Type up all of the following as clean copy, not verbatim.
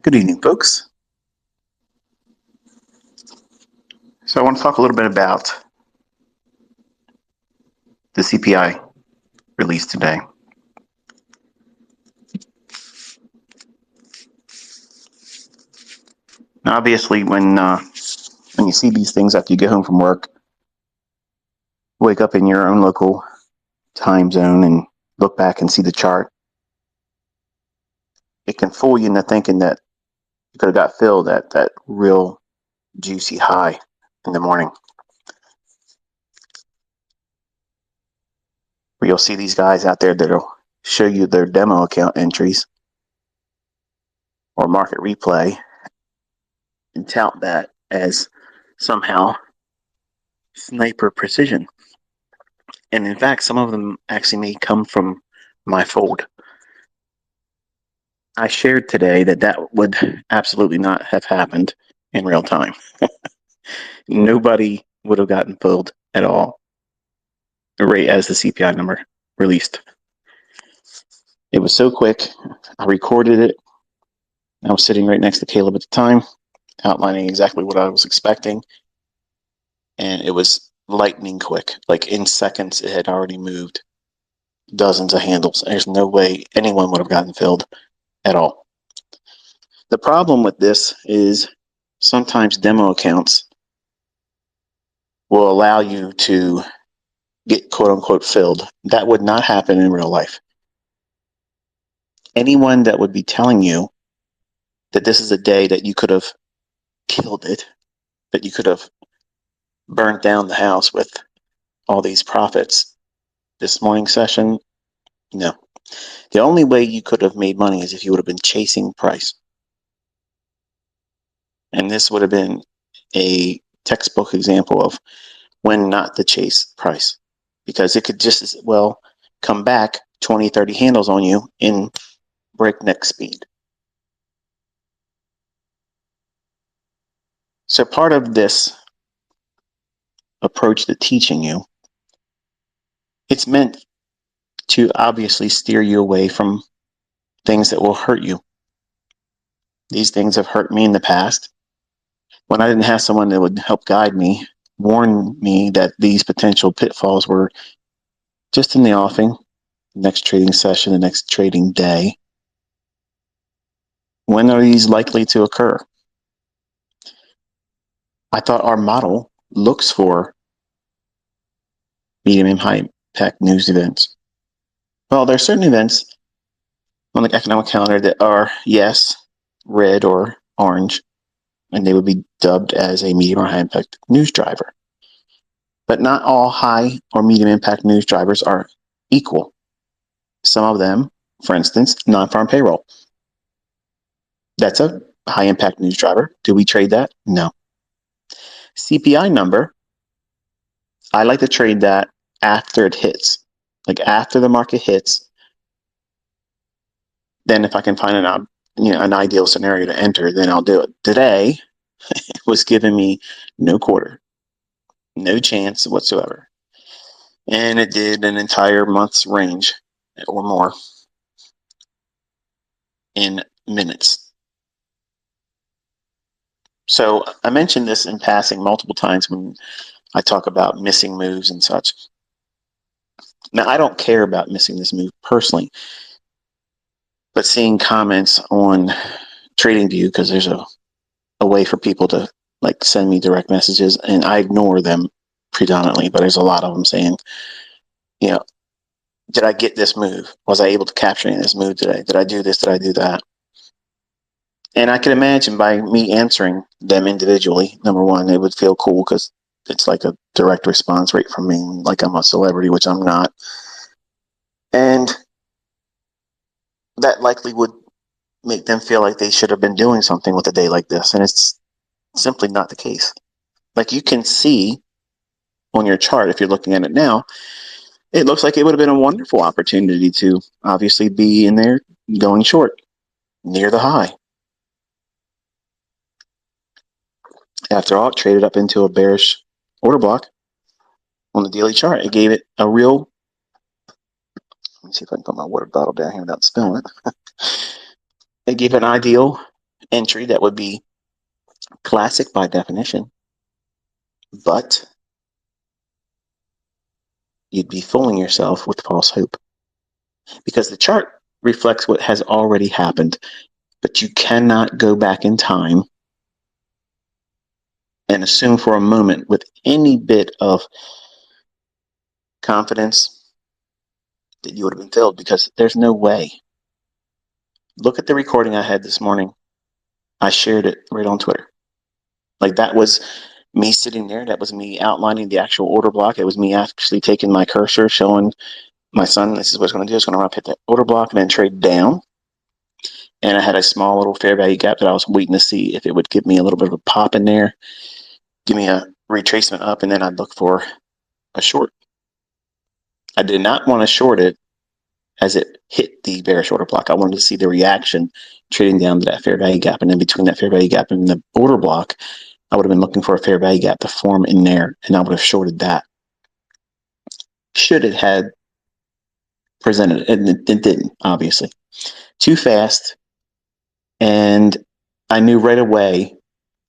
Good evening, folks. So I want to talk a little bit about the CPI release today. Now, obviously, when you see these things after you get home from work, wake up in your own local time zone and look back and see the chart, it can fool you into thinking that you could have got filled at that real juicy high in the morning. Where you'll see these guys out there that'll show you their demo account entries or market replay and tout that as somehow sniper precision. And in fact, some of them actually may come from my fold. I shared today that would absolutely not have happened in real time. Nobody would have gotten filled at all, right as the CPI number released. It was so quick. I recorded it. I was sitting right next to Caleb at the time, outlining exactly what I was expecting. And it was lightning quick. Like in seconds, it had already moved dozens of handles. There's no way anyone would have gotten filled at all. The problem with this is sometimes demo accounts will allow you to get quote unquote filled. That would not happen in real life. Anyone that would be telling you that this is a day that you could have killed it, that you could have burnt down the house with all these profits this morning session, no. The only way you could have made money is if you would have been chasing price. And this would have been a textbook example of when not to chase price, because it could just as well come back 20, 30 handles on you in breakneck speed. So part of this approach to teaching you, it's meant to obviously steer you away from things that will hurt you. These things have hurt me in the past. When I didn't have someone that would help guide me, warn me that these potential pitfalls were just in the offing, the next trading session, the next trading day. When are these likely to occur? I thought our model looks for medium and high impact news events. Well, there are certain events on the economic calendar that are, yes, red or orange, and they would be dubbed as a medium or high impact news driver. But not all high or medium impact news drivers are equal. Some of them, for instance, non-farm payroll. That's a high impact news driver. Do we trade that? No. CPI number, I like to trade that after it hits. Like after the market hits, then if I can find an ideal scenario to enter, then I'll do it. Today, it was giving me no quarter, no chance whatsoever. And it did an entire month's range or more in minutes. So I mentioned this in passing multiple times when I talk about missing moves and such. Now, I don't care about missing this move personally, but seeing comments on TradingView, because there's a way for people to like send me direct messages, and I ignore them predominantly, but there's a lot of them saying, did I get this move? Was I able to capture this move today? Did I do this? Did I do that? And I can imagine by me answering them individually, number one, it would feel cool because it's like a direct response rate from me, like I'm a celebrity, which I'm not. And that likely would make them feel like they should have been doing something with a day like this. And it's simply not the case. Like you can see on your chart, if you're looking at it now, it looks like it would have been a wonderful opportunity to obviously be in there going short near the high. After all, it traded up into a bearish order block on the daily chart. It gave it a real, let me see if I can put my water bottle down here without spilling it. It gave an ideal entry that would be classic by definition, but you'd be fooling yourself with false hope, because the chart reflects what has already happened, but you cannot go back in time and assume for a moment with any bit of confidence that you would have been filled, because there's no way. Look at the recording I had this morning. I shared it right on Twitter. Like, that was me sitting there. That was me outlining the actual order block. It was me actually taking my cursor, showing my son, this is what it's going to do. It's going to hit that order block and then trade down. And I had a small little fair value gap that I was waiting to see if it would give me a little bit of a pop in there, give me a retracement up, and then I'd look for a short. I did not want to short it as it hit the bearish order block. I wanted to see the reaction trading down to that fair value gap. And then between that fair value gap and the order block, I would have been looking for a fair value gap to form in there, and I would have shorted that. Should it had presented, and it didn't, obviously. Too fast, and I knew right away,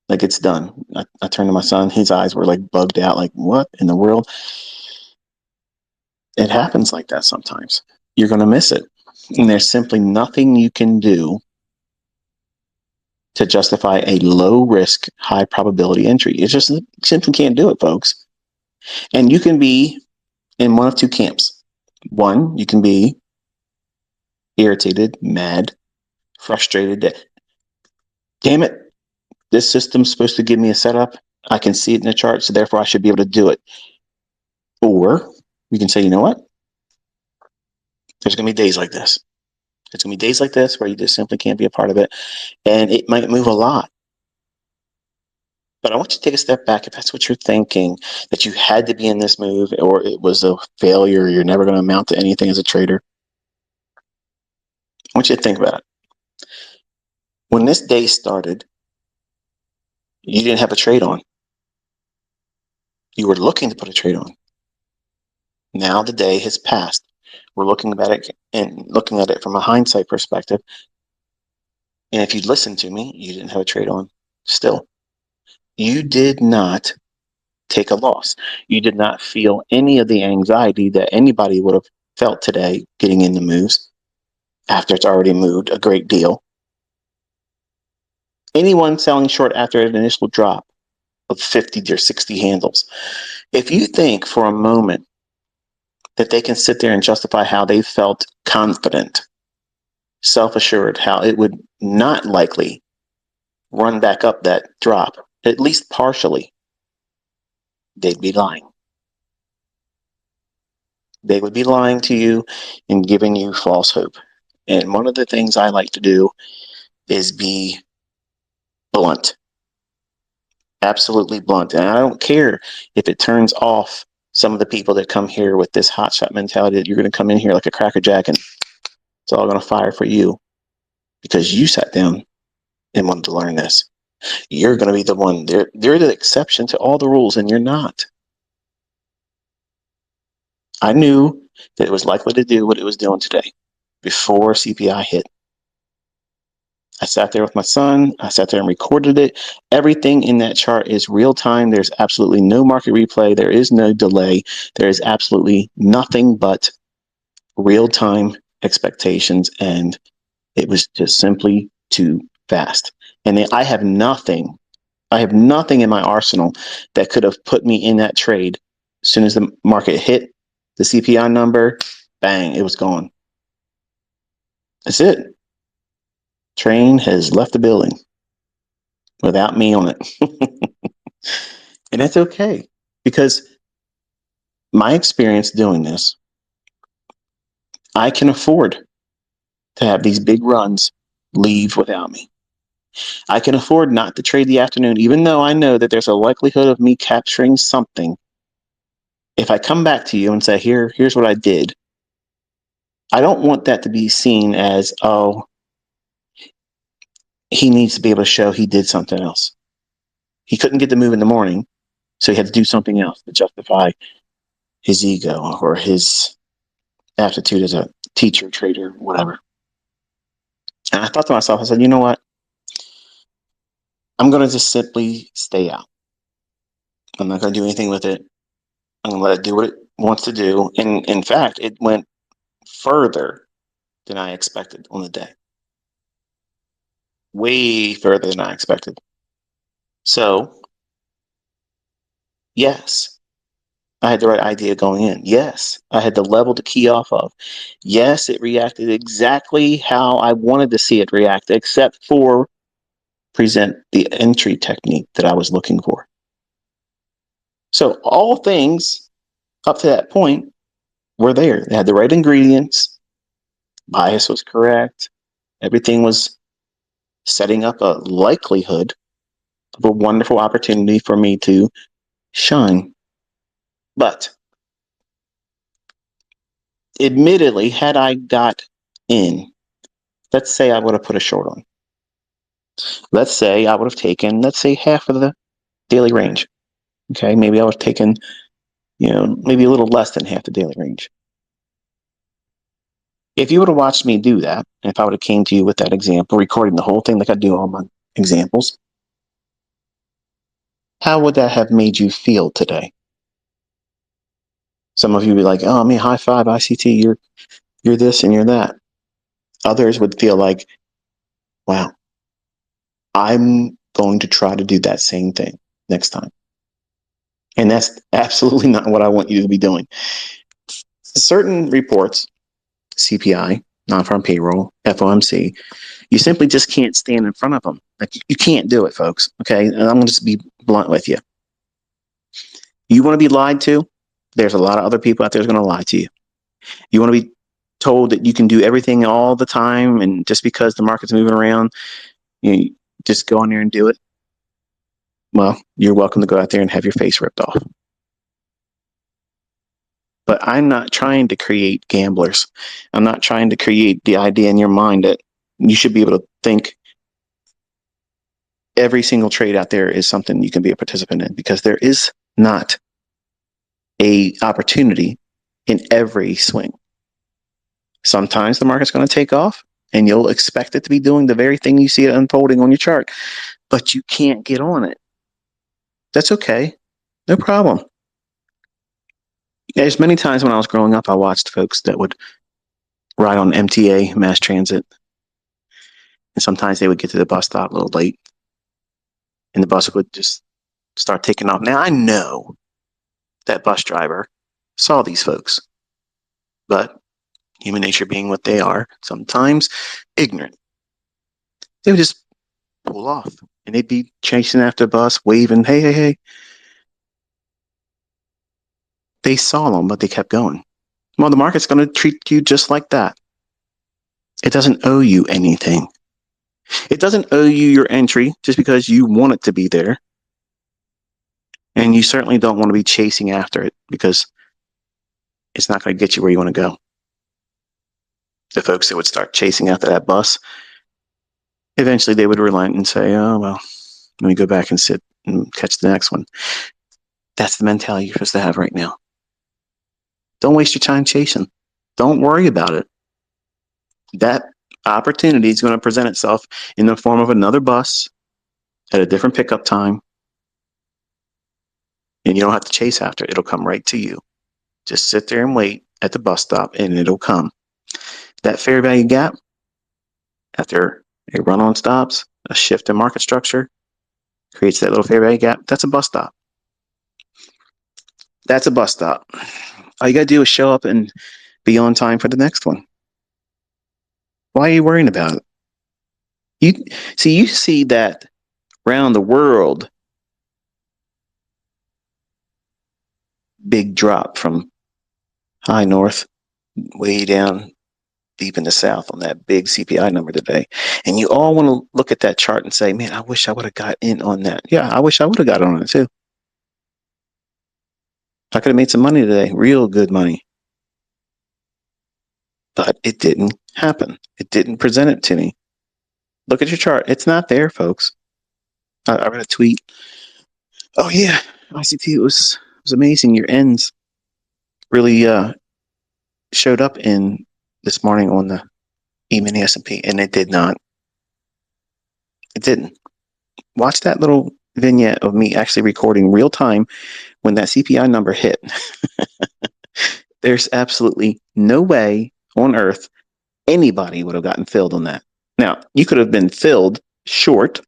like, it's done. I turned to my son. His eyes were like bugged out, like, what in the world? It happens like that sometimes. You're going to miss it. And there's simply nothing you can do to justify a low risk, high probability entry. It's just, you simply can't do it, folks. And you can be in one of two camps. One, you can be irritated, mad, frustrated that, damn it, this system's supposed to give me a setup. I can see it in the chart, so therefore I should be able to do it. Or you can say, you know what? There's going to be days like this. There's going to be days like this where you just simply can't be a part of it. And it might move a lot. But I want you to take a step back. If that's what you're thinking, that you had to be in this move, or it was a failure, you're never going to amount to anything as a trader, I want you to think about it. When this day started, you didn't have a trade on. You were looking to put a trade on. Now the day has passed. We're looking at it and looking at it from a hindsight perspective. And if you'd listened to me, you didn't have a trade on still. You did not take a loss. You did not feel any of the anxiety that anybody would have felt today getting in the moves after it's already moved a great deal. Anyone selling short after an initial drop of 50 or 60 handles, if you think for a moment that they can sit there and justify how they felt confident, self-assured, how it would not likely run back up that drop, at least partially, they'd be lying. They would be lying to you and giving you false hope. And one of the things I like to do is be blunt, absolutely blunt. And I don't care if it turns off some of the people that come here with this hotshot mentality that you're going to come in here like a Cracker Jack and it's all going to fire for you because you sat down and wanted to learn this. You're going to be the one. They're the exception to all the rules, and you're not. I knew that it was likely to do what it was doing today before CPI hit. I sat there with my son. I sat there and recorded it. Everything in that chart is real time. There's absolutely no market replay. There is no delay. There is absolutely nothing but real time expectations. And it was just simply too fast. And I have nothing in my arsenal that could have put me in that trade. As soon as the market hit the CPI number, bang, it was gone. That's it. Train has left the building without me on it. And that's okay, because my experience doing this, I can afford to have these big runs leave without me. I can afford not to trade the afternoon, even though I know that there's a likelihood of me capturing something. If I come back to you and say, here's what I did, I don't want that to be seen as, oh, he needs to be able to show he did something else. He couldn't get the move in the morning, so he had to do something else to justify his ego or his aptitude as a teacher, trader, whatever. And I thought to myself, I said, you know what? I'm going to just simply stay out. I'm not going to do anything with it. I'm going to let it do what it wants to do. And in fact, it went further than I expected on the day. Way further than I expected. So, yes, I had the right idea going in. Yes, I had the level to key off of. Yes, it reacted exactly how I wanted to see it react, except for present the entry technique that I was looking for. So all things up to that point were there. They had the right ingredients. Bias was correct. Everything was setting up a likelihood of a wonderful opportunity for me to shine. But admittedly, had I got in, let's say I would have put a short on. Let's say I would have taken, let's say, half of the daily range. Okay, maybe I would have taken, maybe a little less than half the daily range. If you would have watched me do that, and if I would have came to you with that example, recording the whole thing like I do all my examples, how would that have made you feel today? Some of you would be like, oh, I mean, high five, ICT, you're this and you're that. Others would feel like, wow, I'm going to try to do that same thing next time. And that's absolutely not what I want you to be doing. Certain reports, CPI, non-farm payroll, FOMC, you simply just can't stand in front of them. Like, you can't do it, folks. Okay, and I'm going to just be blunt with you. You want to be lied to? There's a lot of other people out there who's going to lie to you. You want to be told that you can do everything all the time, and just because the market's moving around, you just go in there and do it? Well, you're welcome to go out there and have your face ripped off. But I'm not trying to create gamblers. I'm not trying to create the idea in your mind that you should be able to think every single trade out there is something you can be a participant in, because there is not a opportunity in every swing. Sometimes the market's going to take off and you'll expect it to be doing the very thing you see it unfolding on your chart, but you can't get on it. That's okay. No problem. There's many times when I was growing up, I watched folks that would ride on MTA, mass transit, and sometimes they would get to the bus stop a little late, and the bus would just start taking off. Now, I know that bus driver saw these folks, but human nature being what they are, sometimes ignorant, they would just pull off, and they'd be chasing after the bus, waving, hey, hey, hey. They saw them, but they kept going. Well, the market's going to treat you just like that. It doesn't owe you anything. It doesn't owe you your entry just because you want it to be there. And you certainly don't want to be chasing after it, because it's not going to get you where you want to go. The folks that would start chasing after that bus, eventually they would relent and say, oh, well, let me go back and sit and catch the next one. That's the mentality you're supposed to have right now. Don't waste your time chasing. Don't worry about it. That opportunity is going to present itself in the form of another bus at a different pickup time. And you don't have to chase after it. It'll come right to you. Just sit there and wait at the bus stop, and it'll come. That fair value gap, after a run-on stops, a shift in market structure, creates that little fair value gap. That's a bus stop. That's a bus stop. All you got to do is show up and be on time for the next one. Why are you worrying about it? You see that around the world big drop from high north way down deep in the south on that big CPI number today. And you all want to look at that chart and say, man, I wish I would have got in on that. Yeah, I wish I would have got on it too. I could have made some money today, real good money. But it didn't happen. It didn't present it to me. Look at your chart. It's not there, folks. I read a tweet. Oh yeah, ICT, it was amazing. Your ends really showed up in this morning on the E-mini S&P, and it did not. It didn't. Watch that little vignette of me actually recording real time when that CPI number hit. There's absolutely no way on earth anybody would have gotten filled on that. Now, you could have been filled short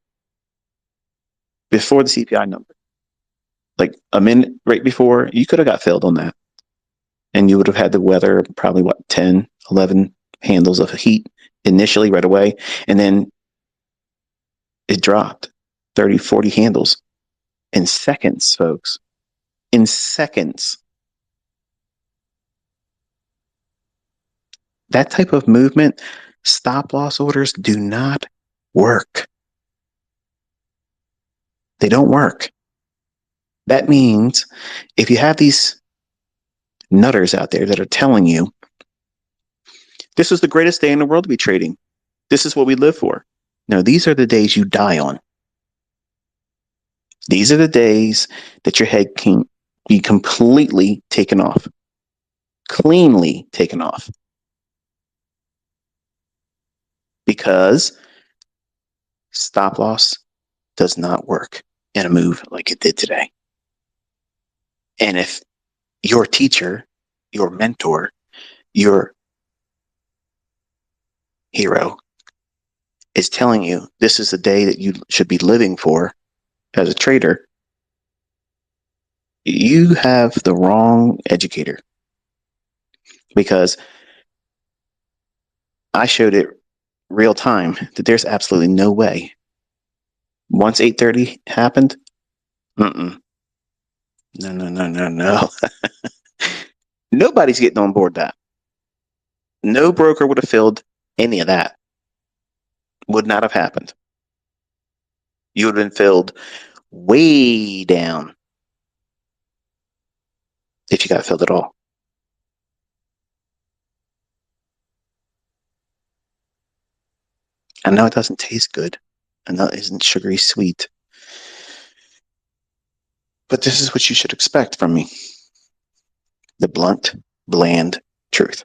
before the CPI number. Like a minute right before, you could have got filled on that. And you would have had to weather probably, 10, 11 handles of heat initially right away. And then it dropped 30, 40 handles in seconds, folks. In seconds. That type of movement, stop loss orders do not work. They don't work. That means if you have these nutters out there that are telling you this is the greatest day in the world to be trading, this is what we live for. No, these are the days you die on. These are the days that your head can be completely taken off, cleanly taken off. Because stop loss does not work in a move like it did today. And if your teacher, your mentor, your hero is telling you this is the day that you should be living for as a trader, you have the wrong educator. Because I showed it real time that there's absolutely no way. Once 8:30 happened, no. Nobody's getting on board that. No broker would have filled any of that. Would not have happened. You would have been filled way down if you got filled at all. I know it doesn't taste good. I know it isn't sugary sweet. But this is what you should expect from me. The blunt, bland truth.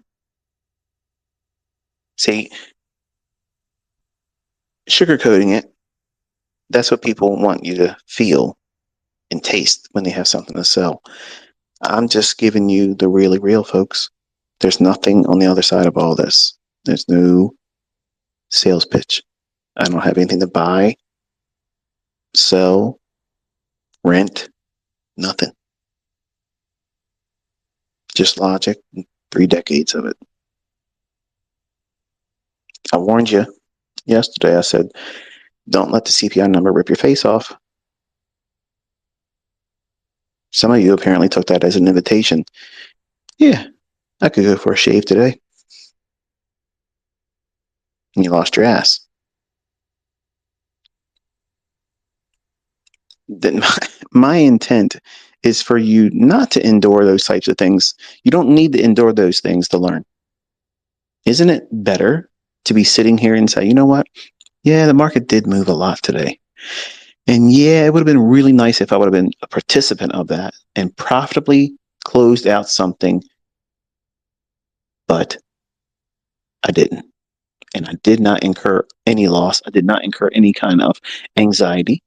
See, sugarcoating it, that's what people want you to feel and taste when they have something to sell. I'm just giving you the really real, folks. There's nothing on the other side of all this. There's no sales pitch. I don't have anything to buy, sell, rent, nothing. Just logic, 3 decades of it. I warned you yesterday. I said, don't let the CPI number rip your face off. Some of you apparently took that as an invitation. Yeah, I could go for a shave today. And you lost your ass. Then my intent is for you not to endure those types of things. You don't need to endure those things to learn. Isn't it better to be sitting here and say, you know what? Yeah, the market did move a lot today. And yeah, it would have been really nice if I would have been a participant of that and profitably closed out something, but I didn't. And I did not incur any loss. I did not incur any kind of anxiety,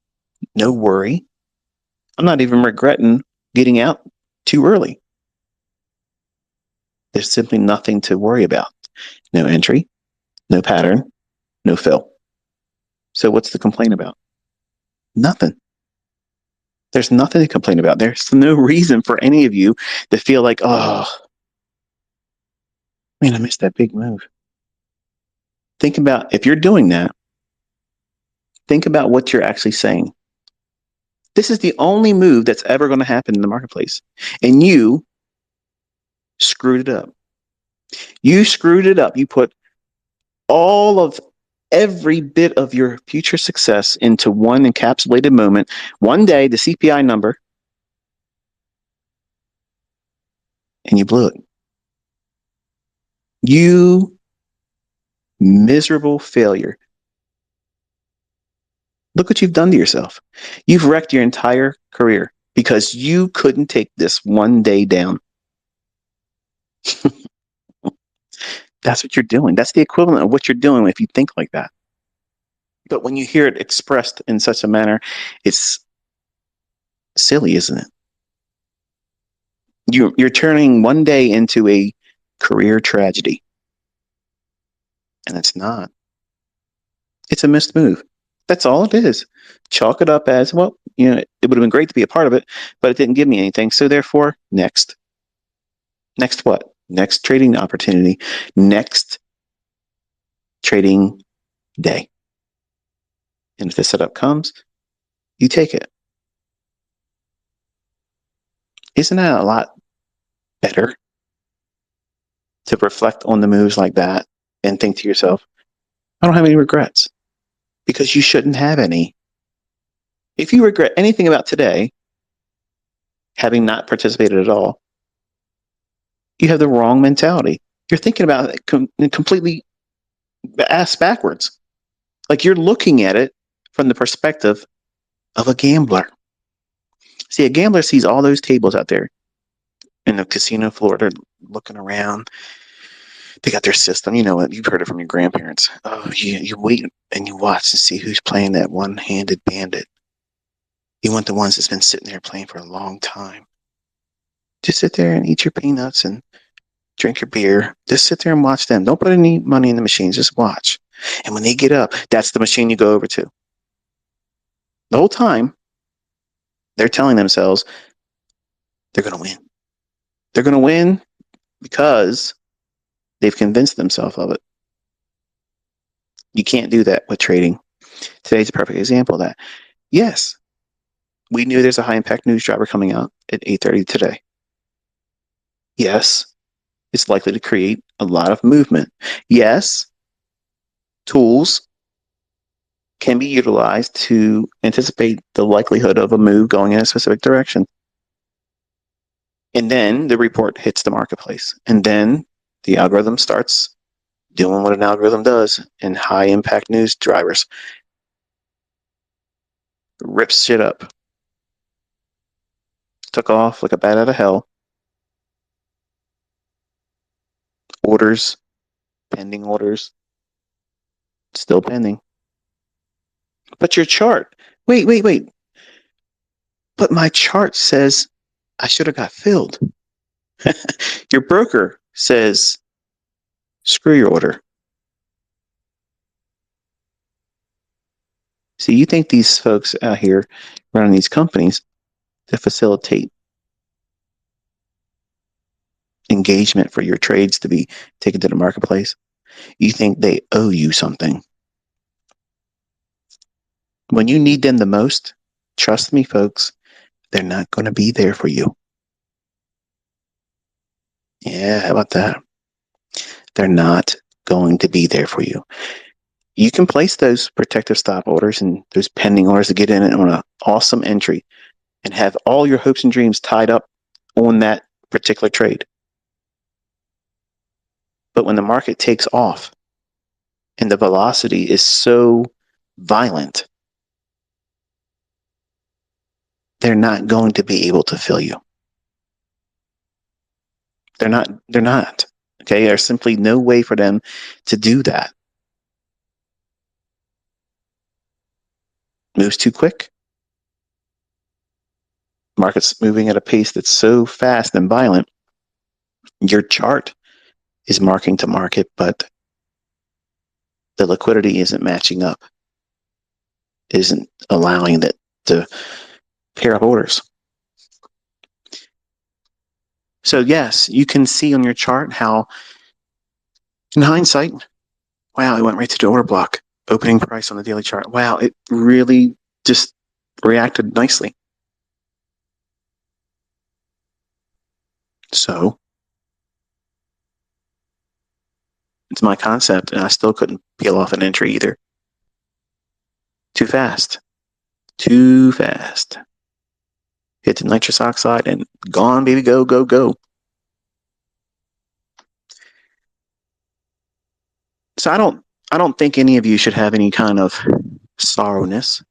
no worry. I'm not even regretting getting out too early. There's simply nothing to worry about. No entry, no pattern, no fill. So what's the complaint about? Nothing. There's nothing to complain about. There's no reason for any of you to feel like, oh, man, I missed that big move. Think about, if you're doing that, think about what you're actually saying. This is the only move that's ever going to happen in the marketplace. And you screwed it up. You screwed it up. You put all of every bit of your future success into one encapsulated moment. One day, the CPI number, and you blew it. You miserable failure. Look what you've done to yourself. You've wrecked your entire career because you couldn't take this one day down. That's what you're doing. That's the equivalent of what you're doing if you think like that. But when you hear it expressed in such a manner, it's silly, isn't it? You're turning one day into a career tragedy, and it's not. It's a missed move. That's all it is. Chalk it up as, well, it would have been great to be a part of it, but it didn't give me anything. So therefore, next. Next what? Next trading opportunity. Next trading day. And if the setup comes, you take it. Isn't that a lot better to reflect on the moves like that and think to yourself, I don't have any regrets? Because you shouldn't have any. If you regret anything about today, having not participated at all, you have the wrong mentality. You're thinking about it completely ass backwards. Like you're looking at it from the perspective of a gambler. See, a gambler sees all those tables out there in the casino floor. They're looking around. They got their system. You know what? You've heard it from your grandparents. Oh, you wait and you watch to see who's playing that one-handed bandit. You want the ones that's been sitting there playing for a long time. Just sit there and eat your peanuts and drink your beer. Just sit there and watch them. Don't put any money in the machines. Just watch. And when they get up, that's the machine you go over to. The whole time, they're telling themselves they're going to win. They're going to win because they've convinced themselves of it. You can't do that with trading. Today's a perfect example of that. Yes, we knew there's a high impact news driver coming out at 8:30 today. Yes, it's likely to create a lot of movement. Yes, tools can be utilized to anticipate the likelihood of a move going in a specific direction. And then the report hits the marketplace. And then the algorithm starts doing what an algorithm does in high impact news drivers. Rips shit up. Took off like a bat out of hell. Orders, pending orders, still pending. But your chart, wait. But my chart says I should have got filled. Your broker says, screw your order. See, you think these folks out here running these companies to facilitate engagement for your trades to be taken to the marketplace? You think they owe you something. When you need them the most, trust me, folks, they're not going to be there for you. Yeah, how about that? They're not going to be there for you. You can place those protective stop orders and those pending orders to get in on an awesome entry and have all your hopes and dreams tied up on that particular trade. But when the market takes off and the velocity is so violent, they're not going to be able to fill you. They're not. Okay, there's simply no way for them to do that. Moves too quick. Market's moving at a pace that's so fast and violent. Your chart is marking to market, but the liquidity isn't matching up. It isn't allowing it to pair up orders. So yes, you can see on your chart how, in hindsight, wow, it went right to the order block. Opening price on the daily chart. Wow, it really just reacted nicely. So it's my concept, and I still couldn't peel off an entry either. Too fast. Too fast. Hit the nitrous oxide and gone, baby, go, go, go. So I don't think any of you should have any kind of sorrowness.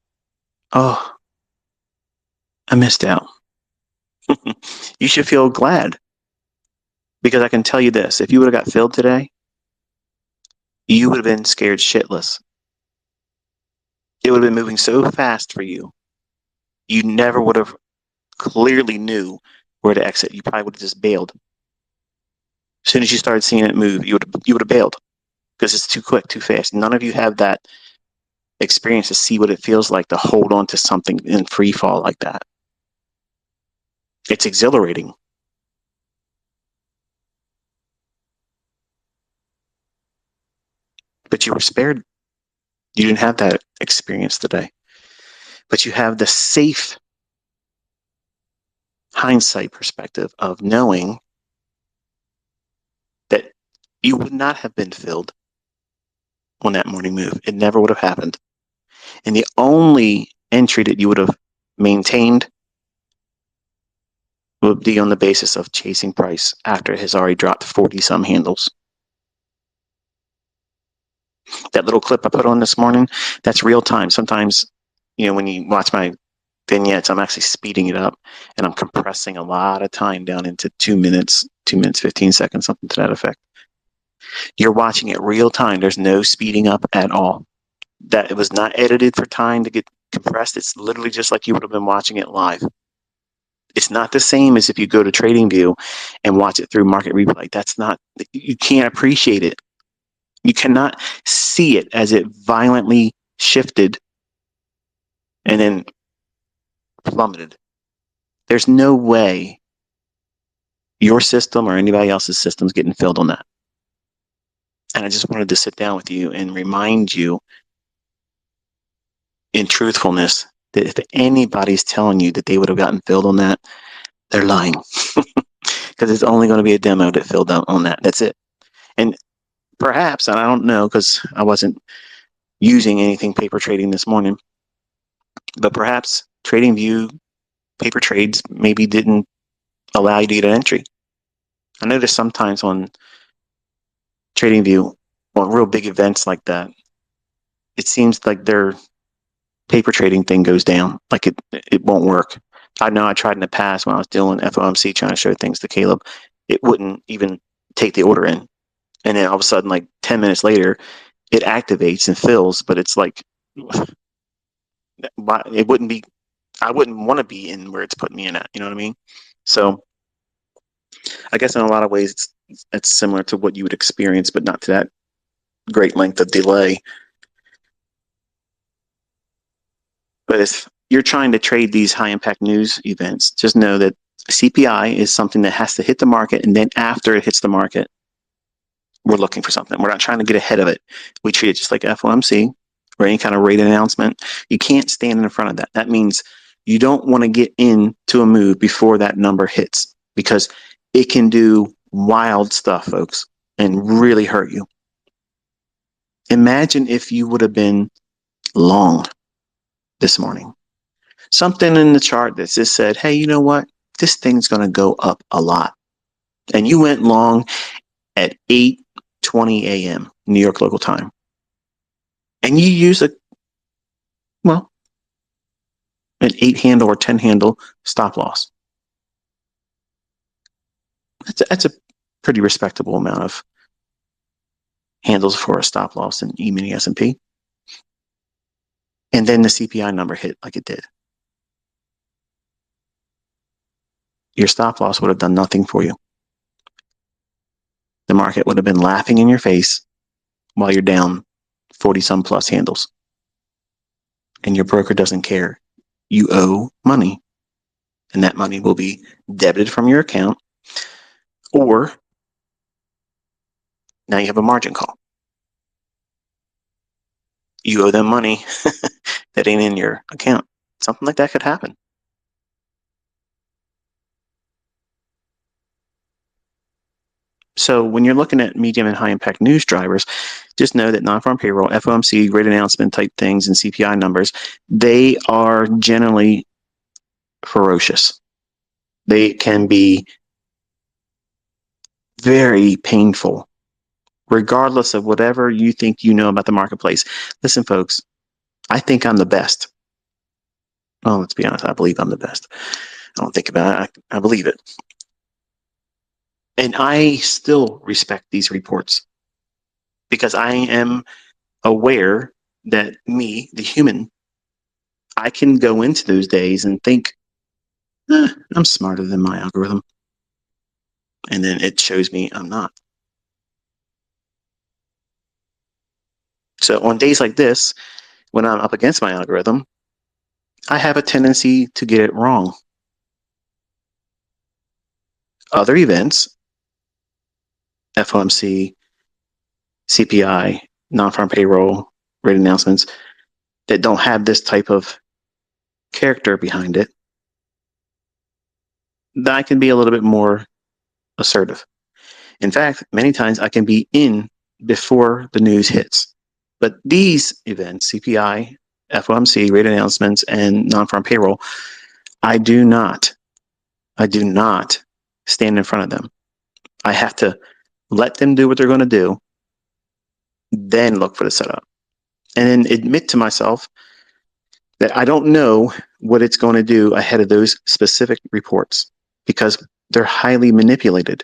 Oh, I missed out. You should feel glad, because I can tell you this, if you would have got filled today, you would have been scared shitless. It would have been moving so fast for you. You never would have clearly knew where to exit. You probably would have just bailed. As soon as you started seeing it move, you would have bailed because it's too quick, too fast. None of you have that experience to see what it feels like to hold on to something in free fall like that. It's exhilarating. But you were spared. You didn't have that experience today. But you have the safe hindsight perspective of knowing that you would not have been filled on that morning move. It never would have happened. And the only entry that you would have maintained would be on the basis of chasing price after it has already dropped 40 some handles. That little clip I put on this morning, that's real time. Sometimes, when you watch my vignettes, I'm actually speeding it up and I'm compressing a lot of time down into 2 minutes, 15 seconds, something to that effect. You're watching it real time. There's no speeding up at all. That it was not edited for time to get compressed. It's literally just like you would have been watching it live. It's not the same as if you go to TradingView and watch it through Market Replay. That's not, you can't appreciate it. You cannot see it as it violently shifted and then plummeted. There's no way your system or anybody else's system is getting filled on that. And I just wanted to sit down with you and remind you in truthfulness that if anybody's telling you that they would have gotten filled on that, they're lying. Because it's only going to be a demo that filled out on that. That's it. And perhaps, and I don't know because I wasn't using anything paper trading this morning, but perhaps TradingView paper trades maybe didn't allow you to get an entry. I notice sometimes on TradingView, on real big events like that, it seems like their paper trading thing goes down, like it won't work. I know I tried in the past when I was doing FOMC trying to show things to Caleb, it wouldn't even take the order in. And then all of a sudden, like 10 minutes later, it activates and fills, but it's like, it wouldn't be, I wouldn't want to be in where it's putting me in at, you know what I mean? So I guess in a lot of ways, it's similar to what you would experience, but not to that great length of delay. But if you're trying to trade these high impact news events, just know that CPI is something that has to hit the market. And then after it hits the market, we're looking for something. We're not trying to get ahead of it. We treat it just like FOMC or any kind of rate announcement. You can't stand in front of that. That means you don't want to get into a move before that number hits because it can do wild stuff, folks, and really hurt you. Imagine if you would have been long this morning. Something in the chart that just said, hey, you know what? This thing's going to go up a lot. And you went long at 8:20 a.m. New York local time. And you use an 8 handle or 10 handle stop loss. That's a pretty respectable amount of handles for a stop loss in E-mini S&P. And then the CPI number hit like it did. Your stop loss would have done nothing for you. The market would have been laughing in your face while you're down 40 some plus handles. And your broker doesn't care. You owe money. And that money will be debited from your account, or now you have a margin call. You owe them money that ain't in your account. Something like that could happen. So when you're looking at medium and high impact news drivers, just know that non-farm payroll, FOMC, rate announcement type things, and CPI numbers, they are generally ferocious. They can be very painful, regardless of whatever you think you know about the marketplace. Listen, folks, I think I'm the best. Well, let's be honest, I believe I'm the best. I don't think about it, I believe it. And I still respect these reports because I am aware that me, the human, I can go into those days and think, I'm smarter than my algorithm. And then it shows me I'm not. So on days like this, when I'm up against my algorithm, I have a tendency to get it wrong. Other events, FOMC, CPI, non-farm payroll, rate announcements, that don't have this type of character behind it, that I can be a little bit more assertive. In fact, many times I can be in before the news hits. But these events, CPI, FOMC, rate announcements, and non-farm payroll, I do not stand in front of them. I have to let them do what they're going to do, then look for the setup. And then admit to myself that I don't know what it's going to do ahead of those specific reports because they're highly manipulated.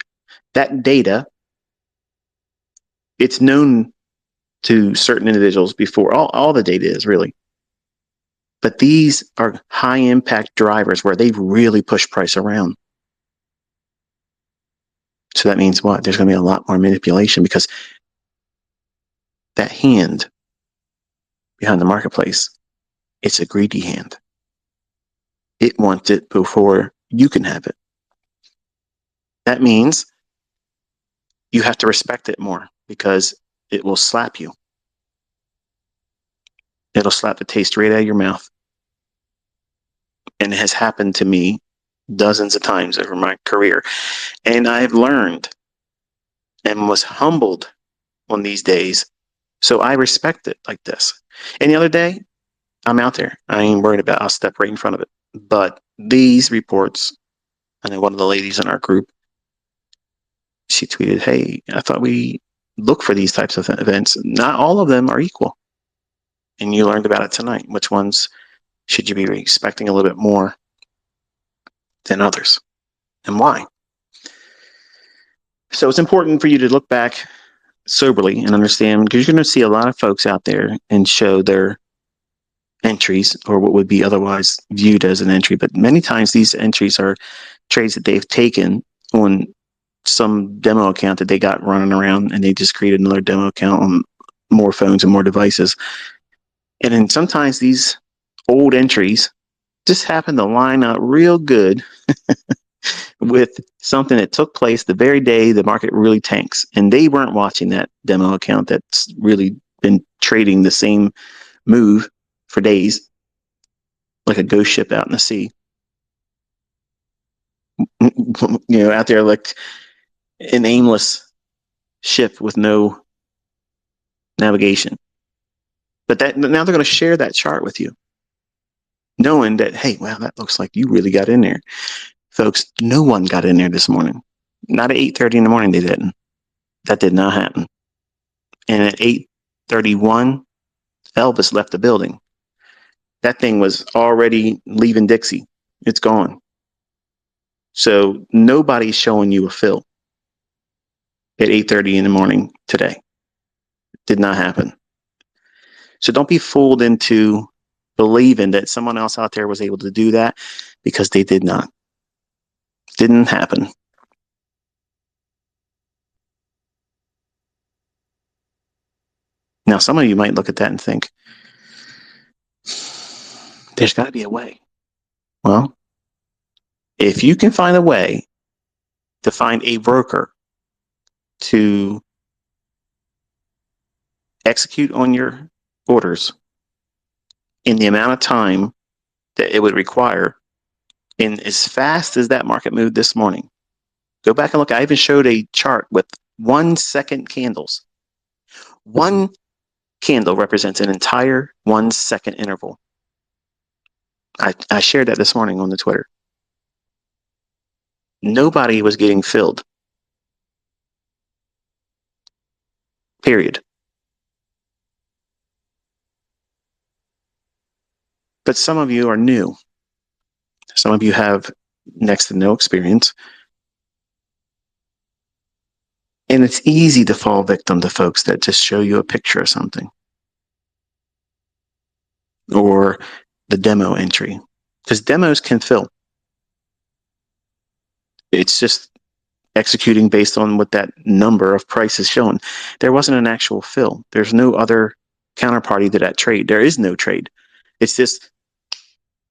That data, it's known to certain individuals before. All the data is really. But these are high impact drivers where they really push price around. So that means what? There's going to be a lot more manipulation because that hand behind the marketplace, it's a greedy hand. It wants it before you can have it. That means you have to respect it more because it will slap you. It'll slap the taste right out of your mouth. And it has happened to me dozens of times over my career. And I've learned and was humbled on these days. So I respect it like this. And the other day, I'm out there. I ain't worried about it. I'll step right in front of it. But these reports, I know one of the ladies in our group, she tweeted, hey, I thought we look for these types of events. Not all of them are equal. And you learned about it tonight. Which ones should you be expecting a little bit more than others? And why? So it's important for you to look back soberly and understand, because you're going to see a lot of folks out there and show their entries or what would be otherwise viewed as an entry. But many times these entries are trades that they've taken on some demo account that they got running around, and they just created another demo account on more phones and more devices. And then sometimes these old entries just happen to line up real good with something that took place the very day the market really tanks. And they weren't watching that demo account that's really been trading the same move for days, like a ghost ship out in the sea. Out there like an aimless ship with no navigation. But that now they're going to share that chart with you, knowing that, hey, wow, that looks like you really got in there. Folks, no one got in there this morning. Not at 8:30 in the morning, they didn't. That did not happen. And at 8:31, Elvis left the building. That thing was already leaving Dixie. It's gone. So nobody's showing you a fill at 8:30 in the morning today. It did not happen. So don't be fooled into believing that someone else out there was able to do that, because they did not. Didn't happen. Now, some of you might look at that and think, there's got to be a way. Well, if you can find a way to find a broker to execute on your orders in the amount of time that it would require, in as fast as that market moved this morning, go back and look. I even showed a chart with 1 second candles. One candle represents an entire 1 second interval. I shared that this morning on the Twitter. Nobody was getting filled. Period. But some of you are new. Some of you have next to no experience. And it's easy to fall victim to folks that just show you a picture of something. or the demo entry, because demos can fill. It's just executing based on what that number of price is showing. There wasn't an actual fill. There's no other counterparty to that trade. There is no trade. It's just,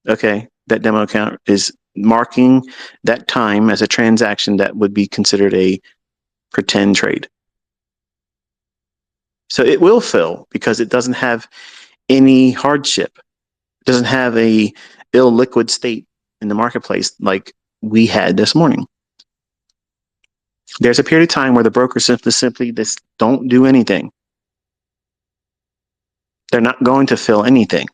okay, that demo account is marking that time as a transaction that would be considered a pretend trade. So it will fill because it doesn't have any hardship. It doesn't have a illiquid state in the marketplace like we had this morning. There's a period of time where the brokers simply just don't do anything. They're not going to fill anything.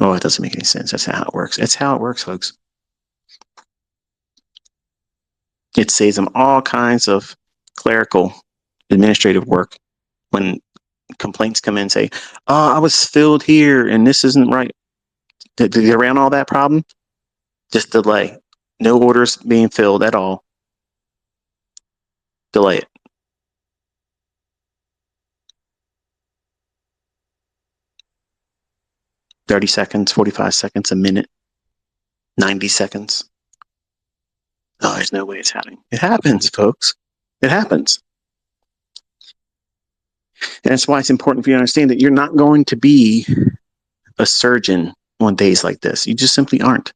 Oh, it doesn't make any sense. That's how it works. It's how it works, folks. It saves them all kinds of clerical, administrative work when complaints come in and say, oh, I was filled here and this isn't right. To get around all that problem, just delay. No orders being filled at all. Delay it. "30 seconds, 45 seconds, a minute, 90 seconds. Oh, there's no way it's happening. It happens, folks. It happens. And that's why it's important for you to understand that you're not going to be a surgeon on days like this. You just simply aren't.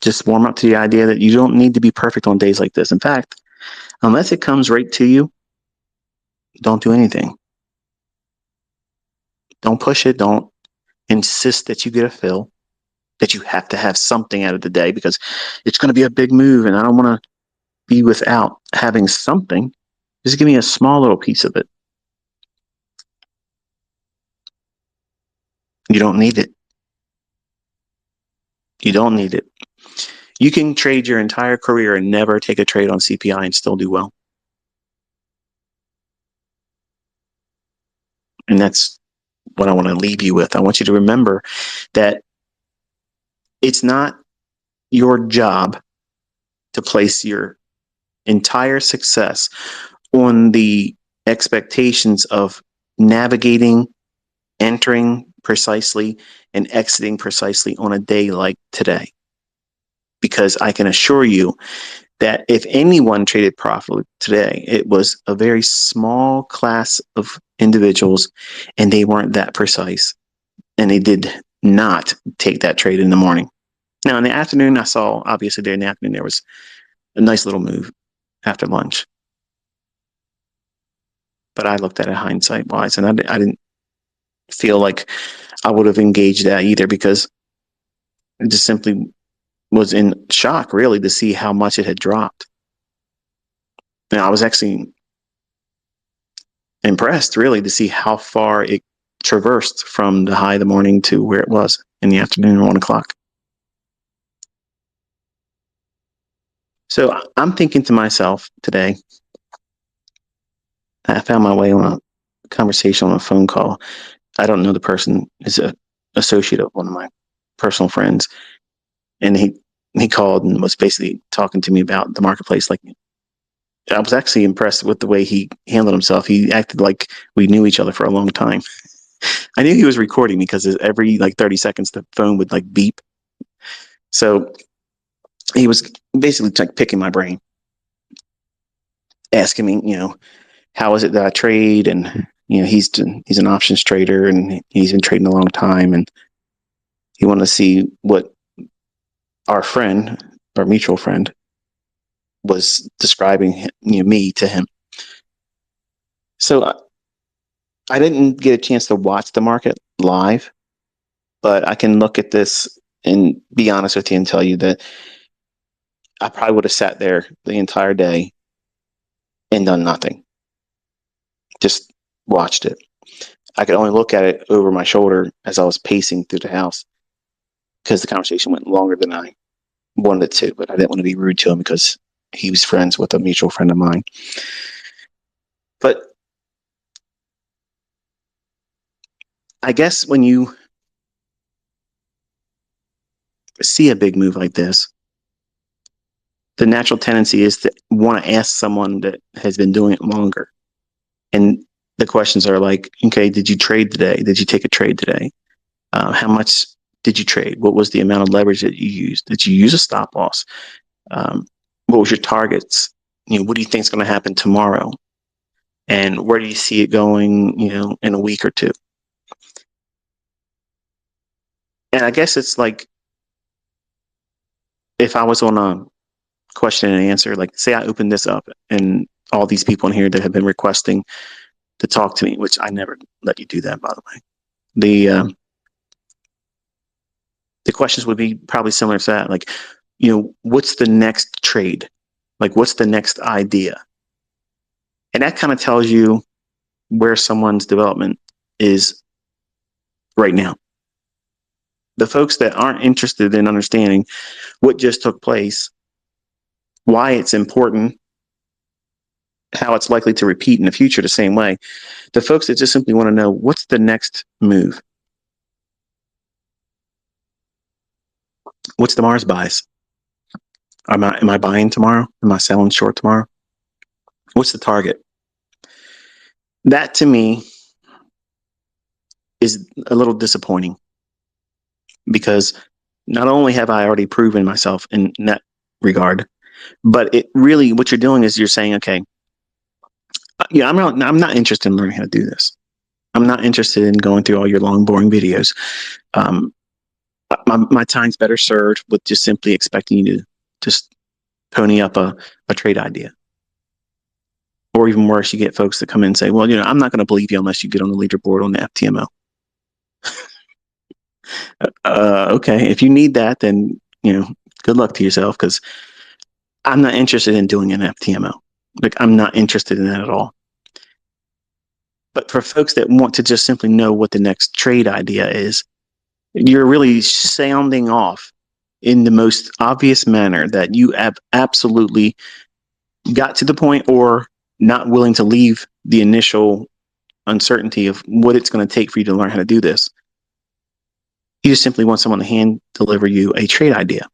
Just warm up to the idea that you don't need to be perfect on days like this. In fact, unless it comes right to you, don't do anything. Don't push it. Don't insist that you get a fill, that you have to have something out of the day because it's going to be a big move and I don't want to be without having something. Just give me a small little piece of it. You don't need it. You don't need it. You can trade your entire career and never take a trade on CPI and still do well. And that's what I want to leave you with. I want you to remember that it's not your job to place your entire success on the expectations of navigating, entering precisely, and exiting precisely on a day like today. Because I can assure you that if anyone traded profitably today, it was a very small class of individuals, and they weren't that precise, and they did not take that trade in the morning. Now, in the afternoon, I saw, obviously, there in the afternoon, there was a nice little move after lunch. But I looked at it hindsight wise, and I didn't feel like I would have engaged that either because it just simply was in shock, really, to see how much it had dropped. And I was actually impressed, really, to see how far it traversed from the high of the morning to where it was in the afternoon, 1 o'clock. So I'm thinking to myself today, I found my way on a conversation on a phone call. I don't know the person, is an associate of one of my personal friends. And he called and was basically talking to me about the marketplace. Like, I was actually impressed with the way he handled himself. He acted like we knew each other for a long time. I knew he was recording me because every like 30 seconds the phone would like beep. So he was basically like picking my brain, asking me, how is it that I trade? And he's an options trader and he's been trading a long time, and he wanted to see what our friend, our mutual friend, was describing me to him. So I didn't get a chance to watch the market live, but I can look at this and be honest with you and tell you that I probably would have sat there the entire day and done nothing. Just watched it. I could only look at it over my shoulder as I was pacing through the house because the conversation went longer than I wanted it to, but I didn't want to be rude to him because he was friends with a mutual friend of mine. But I guess when you see a big move like this, the natural tendency is to want to ask someone that has been doing it longer. And the questions are like, okay, did you trade today? Did you take a trade today? How much did you trade? What was the amount of leverage that you used? Did you use a stop loss? What was your targets? What do you think is going to happen tomorrow? And where do you see it going, in a week or two? And I guess it's like, if I was on a question and answer, like say I opened this up and all these people in here that have been requesting to talk to me, which I never let you do that, by the way. The questions would be probably similar to that. Like, what's the next trade? Like, what's the next idea? And that kind of tells you where someone's development is right now. The folks that aren't interested in understanding what just took place, why it's important, how it's likely to repeat in the future the same way. The folks that just simply want to know what's the next move. What's tomorrow's buys? Am I buying tomorrow? Am I selling short tomorrow? What's the target? That to me is a little disappointing, because not only have I already proven myself in that regard, but it really, what you're doing is you're saying, okay, I'm not interested in learning how to do this. I'm not interested in going through all your long, boring videos. My time's better served with just simply expecting you to just pony up a trade idea. Or even worse, you get folks that come in and say, well, I'm not going to believe you unless you get on the leaderboard on the FTMO. Okay, if you need that, then, good luck to yourself, because I'm not interested in doing an FTMO. Like, I'm not interested in that at all. But for folks that want to just simply know what the next trade idea is, you're really sounding off in the most obvious manner that you have absolutely got to the point, or not willing to leave the initial uncertainty of what it's going to take for you to learn how to do this. You just simply want someone to hand deliver you a trade idea.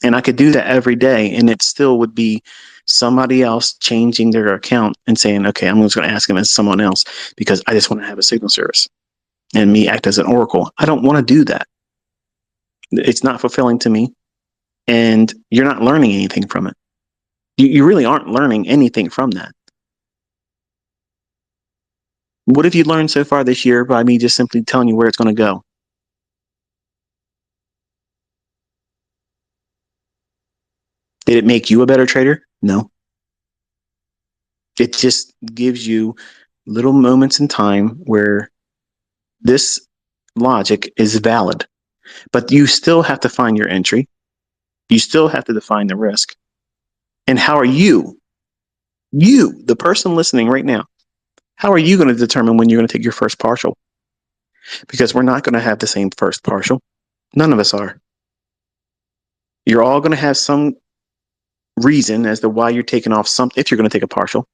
And I could do that every day, and it still would be somebody else changing their account and saying, okay, I'm just going to ask them as someone else because I just want to have a signal service and me act as an oracle. I don't want to do that. It's not fulfilling to me, and you're not learning anything from it. You really aren't learning anything from that. What have you learned so far this year by me just simply telling you where it's going to go? Did it make you a better trader? No. It just gives you little moments in time where this logic is valid, but you still have to find your entry. You still have to define the risk. And how are you, the person listening right now, how are you going to determine when you're going to take your first partial? Because we're not going to have the same first partial. None of us are. You're all going to have some reason as to why you're taking off something, if you're going to take a partial.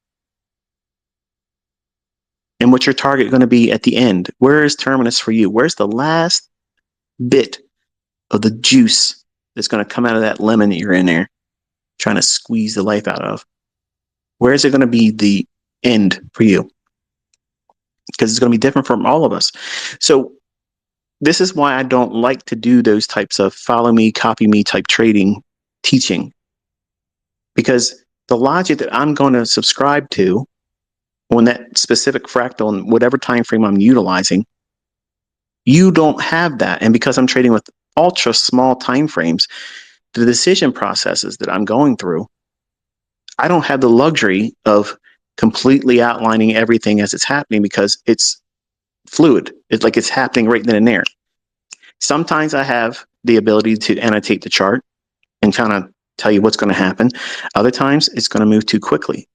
And what's your target going to be at the end? Where is terminus for you? Where's the last bit of the juice that's going to come out of that lemon that you're in there trying to squeeze the life out of? Where is it going to be the end for you? Because it's going to be different from all of us. So this is why I don't like to do those types of follow me, copy me type trading teaching. Because the logic that I'm going to subscribe to on that specific fractal and whatever time frame I'm utilizing, you don't have that. And because I'm trading with ultra small time frames, the decision processes that I'm going through, I don't have the luxury of completely outlining everything as it's happening, because it's fluid. It's like it's happening right then and there. Sometimes I have the ability to annotate the chart and kind of tell you what's going to happen. Other times it's going to move too quickly.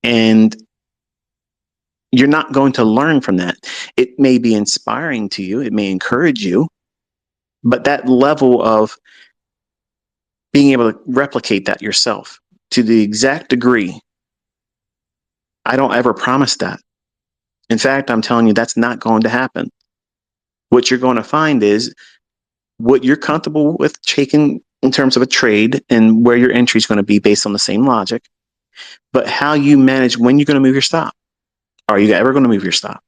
And you're not going to learn from that. It may be inspiring to you. It may encourage you. But that level of being able to replicate that yourself to the exact degree, I don't ever promise that. In fact, I'm telling you that's not going to happen. What you're going to find is what you're comfortable with taking in terms of a trade and where your entry is going to be based on the same logic, but how you manage when you're going to move your stop. Are you ever going to move your stop?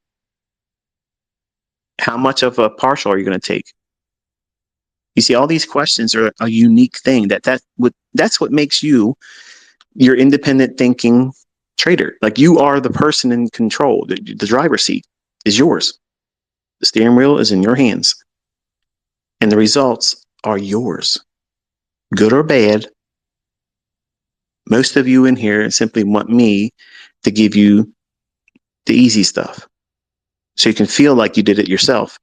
How much of a partial are you going to take? You see, all these questions are a unique thing. That's what makes you your independent thinking trader. Like, you are the person in control. The driver's seat is yours. The steering wheel is in your hands, and the results are yours, good or bad. Most of you in here simply want me to give you the easy stuff so you can feel like you did it yourself.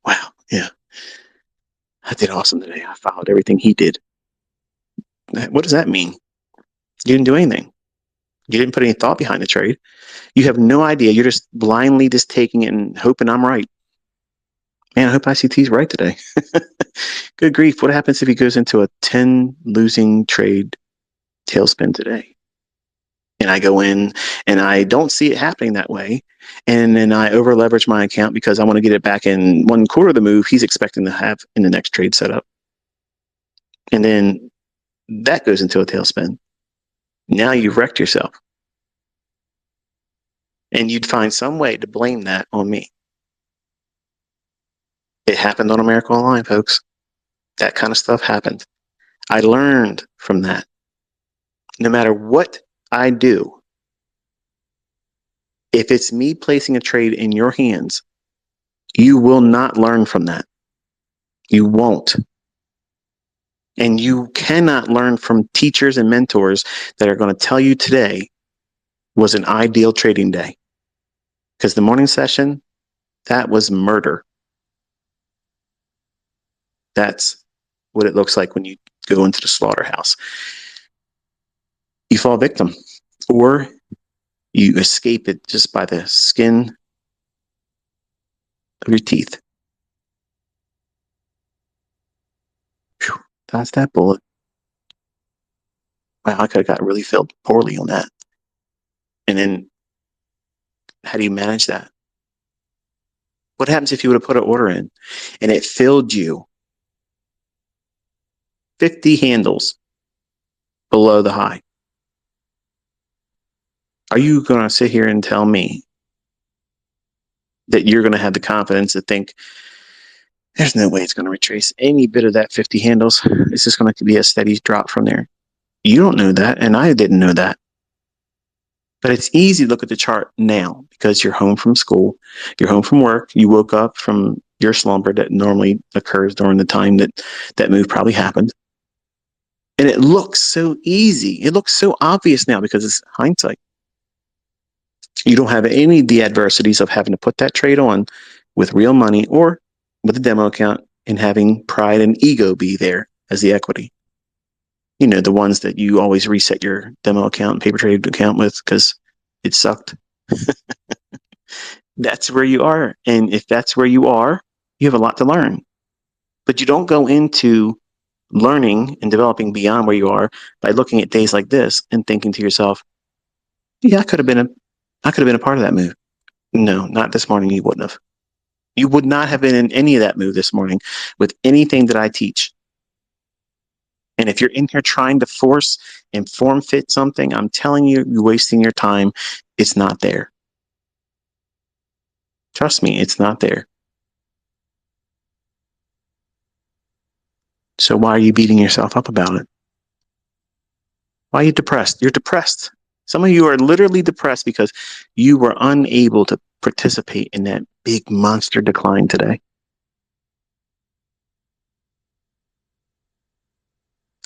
Wow, yeah, I did awesome today. I followed everything he did. What does that mean? You didn't do anything. You didn't put any thought behind the trade. You have no idea. You're just blindly just taking it and hoping I'm right. Man, I hope ICT's right today. Good grief. What happens if he goes into a 10 losing trade tailspin today? And I go in and I don't see it happening that way. And then I over leverage my account because I want to get it back in 1/4 of the move he's expecting to have in the next trade setup. And then that goes into a tailspin. Now you've wrecked yourself. And you'd find some way to blame that on me. It happened on America Online, folks. That kind of stuff happened. I learned from that. No matter what I do, if it's me placing a trade in your hands, you will not learn from that. You won't. And you cannot learn from teachers and mentors that are going to tell you today was an ideal trading day. Because the morning session, that was murder. That's what it looks like when you go into the slaughterhouse. You fall victim, or you escape it just by the skin of your teeth. Whew, that's that bullet. Wow, I could have got really felt poorly on that. And then how do you manage that? What happens if you would have put an order in and it filled you 50 handles below the high? Are you going to sit here and tell me that you're going to have the confidence to think there's no way it's going to retrace any bit of that 50 handles? It's just going to be a steady drop from there. You don't know that, and I didn't know that. But it's easy to look at the chart now because you're home from school, you're home from work, you woke up from your slumber that normally occurs during the time that that move probably happened. And it looks so easy. It looks so obvious now because it's hindsight. You don't have any of the adversities of having to put that trade on with real money or with a demo account and having pride and ego be there as the equity. You know, the ones that you always reset your demo account and paper trade account with because it sucked. That's where you are. And if that's where you are, you have a lot to learn. But you don't go into learning and developing beyond where you are by looking at days like this and thinking to yourself, yeah, I could have been a part of that move. No, not this morning. You wouldn't have. You would not have been in any of that move this morning with anything that I teach. And if you're in here trying to force and form fit something, I'm telling you, you're wasting your time. It's not there. Trust me, it's not there. So why are you beating yourself up about it? Why are you depressed? You're depressed. Some of you are literally depressed because you were unable to participate in that big monster decline today.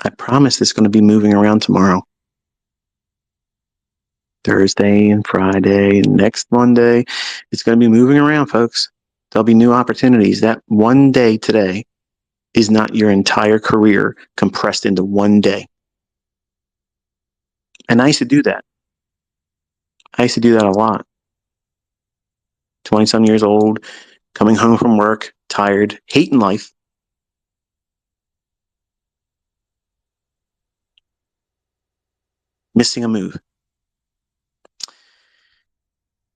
I promise it's going to be moving around tomorrow. Thursday and Friday and next Monday. It's going to be moving around, folks. There'll be new opportunities. That one day today is not your entire career compressed into one day. And I used to do that. I used to do that a lot. 20-some years old, coming home from work, tired, hating life. Missing a move.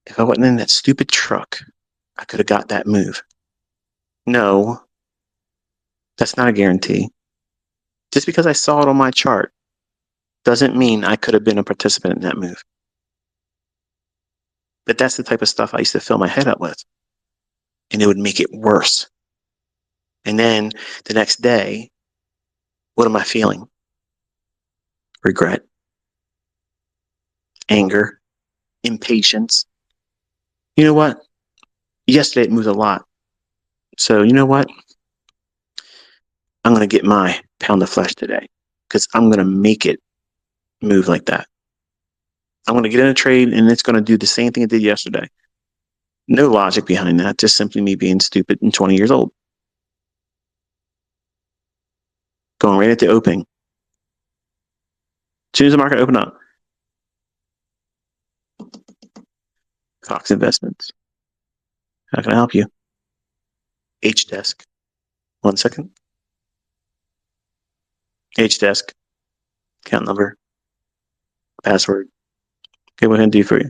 If I wasn't in that stupid truck, I could have got that move. No, that's not a guarantee. Just because I saw it on my chart doesn't mean I could have been a participant in that move. But that's the type of stuff I used to fill my head up with. And it would make it worse. And then the next day, what am I feeling? Regret, anger, impatience. You know what? Yesterday it moved a lot. So you know what? I'm going to get my pound of flesh today because I'm going to make it move like that. I'm going to get in a trade and it's going to do the same thing it did yesterday. No logic behind that, just simply me being stupid and 20 years old. Going right at the opening. As soon as the market opened up. Cox Investments. How can I help you? H-Desk. 1 second. H-Desk. Account number. Password. Okay, what can I do for you?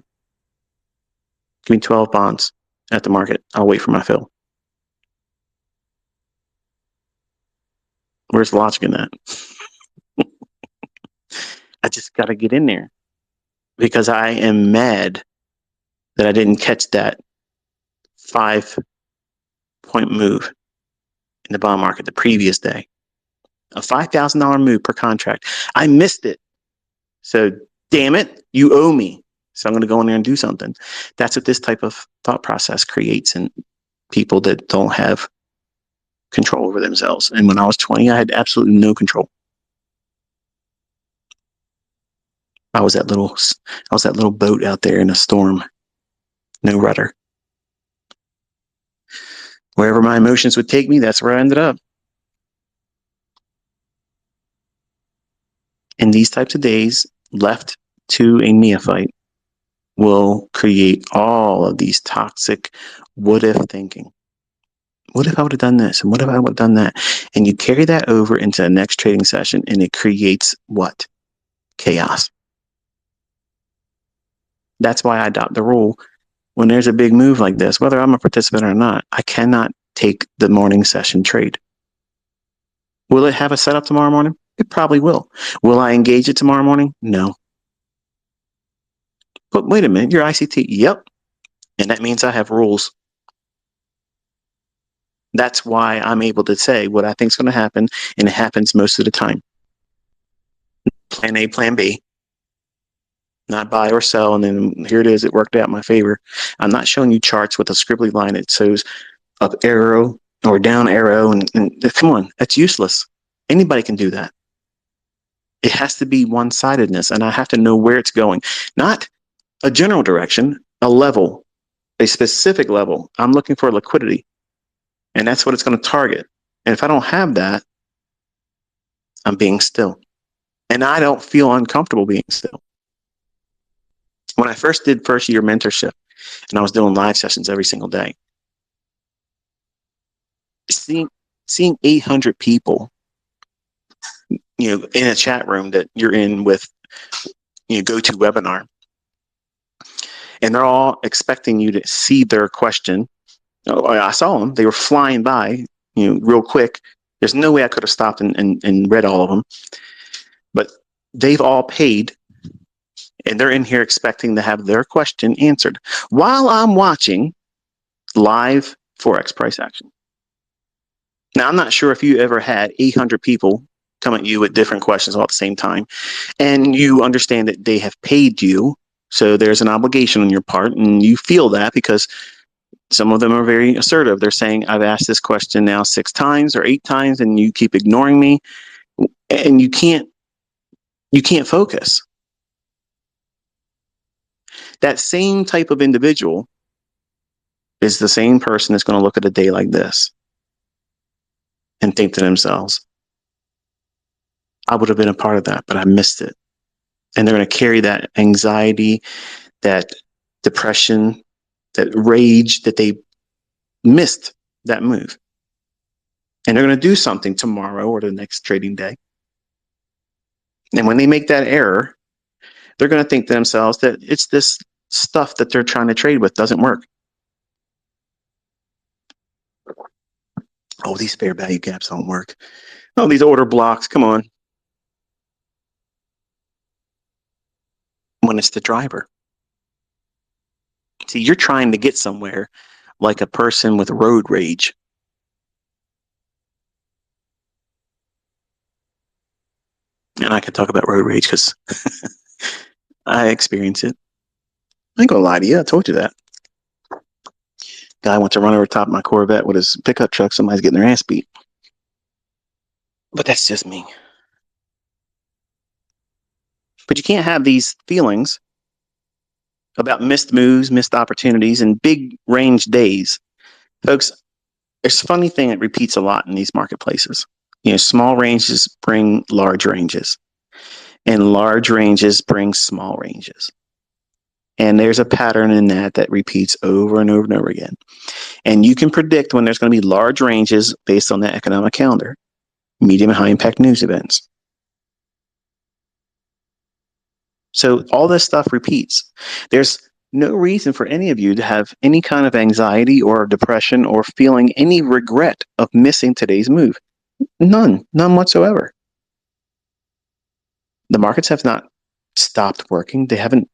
Give me 12 bonds at the market. I'll wait for my fill. Where's the logic in that? I just got to get in there because I am mad that I didn't catch that 5-point move in the bond market the previous day. A $5,000 move per contract. I missed it. So damn it, you owe me. So I'm going to go in there and do something. That's what this type of thought process creates in people that don't have control over themselves. And when I was 20, I had absolutely no control. I was that little boat out there in a storm, no rudder. Wherever my emotions would take me, that's where I ended up. And these types of days, left to a neophyte, will create all of these toxic what if thinking. What if I would have done this? And what if I would have done that? And you carry that over into the next trading session and it creates what? Chaos. That's why I adopt the rule. When there's a big move like this, whether I'm a participant or not, I cannot take the morning session trade. Will it have a setup tomorrow morning? It probably will. Will I engage it tomorrow morning? No. But wait a minute, you're ICT. Yep. And that means I have rules. That's why I'm able to say what I think is going to happen, and it happens most of the time. Plan A, plan B. Not buy or sell, and then here it is, it worked out in my favor. I'm not showing you charts with a scribbly line that shows up arrow or down arrow, and come on, that's useless. Anybody can do that. It has to be one-sidedness, and I have to know where it's going. Not a general direction, a level, a specific level. I'm looking for liquidity, and that's what it's going to target. And if I don't have that, I'm being still. And I don't feel uncomfortable being still. When I first did first-year mentorship, and I was doing live sessions every single day, seeing 800 people, in a chat room that you're in with, GoToWebinar, and they're all expecting you to see their question. Oh, I saw them; they were flying by, real quick. There's no way I could have stopped and read all of them, but they've all paid. And they're in here expecting to have their question answered while I'm watching live Forex price action. Now, I'm not sure if you ever had 800 people come at you with different questions all at the same time, and you understand that they have paid you, so there's an obligation on your part, and you feel that because some of them are very assertive. They're saying, I've asked this question now 6 times or 8 times, and you keep ignoring me, and you can't focus. That same type of individual is the same person that's going to look at a day like this and think to themselves, I would have been a part of that, but I missed it. And they're going to carry that anxiety, that depression, that rage that they missed that move. And they're going to do something tomorrow or the next trading day. And when they make that error, they're going to think to themselves that it's this stuff that they're trying to trade with doesn't work. Oh, these fair value gaps don't work. Oh, these order blocks, come on. when it's the driver. See, you're trying to get somewhere like a person with road rage. And I can talk about road rage because I experience it. I ain't gonna lie to you. I told you that. Guy went to run over the top of my Corvette with his pickup truck. Somebody's getting their ass beat. But that's just me. But you can't have these feelings about missed moves, missed opportunities, and big range days. Folks, there's a funny thing that repeats a lot in these marketplaces. Small ranges bring large ranges, and large ranges bring small ranges. And there's a pattern in that repeats over and over and over again. And you can predict when there's going to be large ranges based on the economic calendar, medium and high impact news events. So all this stuff repeats. There's no reason for any of you to have any kind of anxiety or depression or feeling any regret of missing today's move. None whatsoever. The markets have not stopped working. They haven't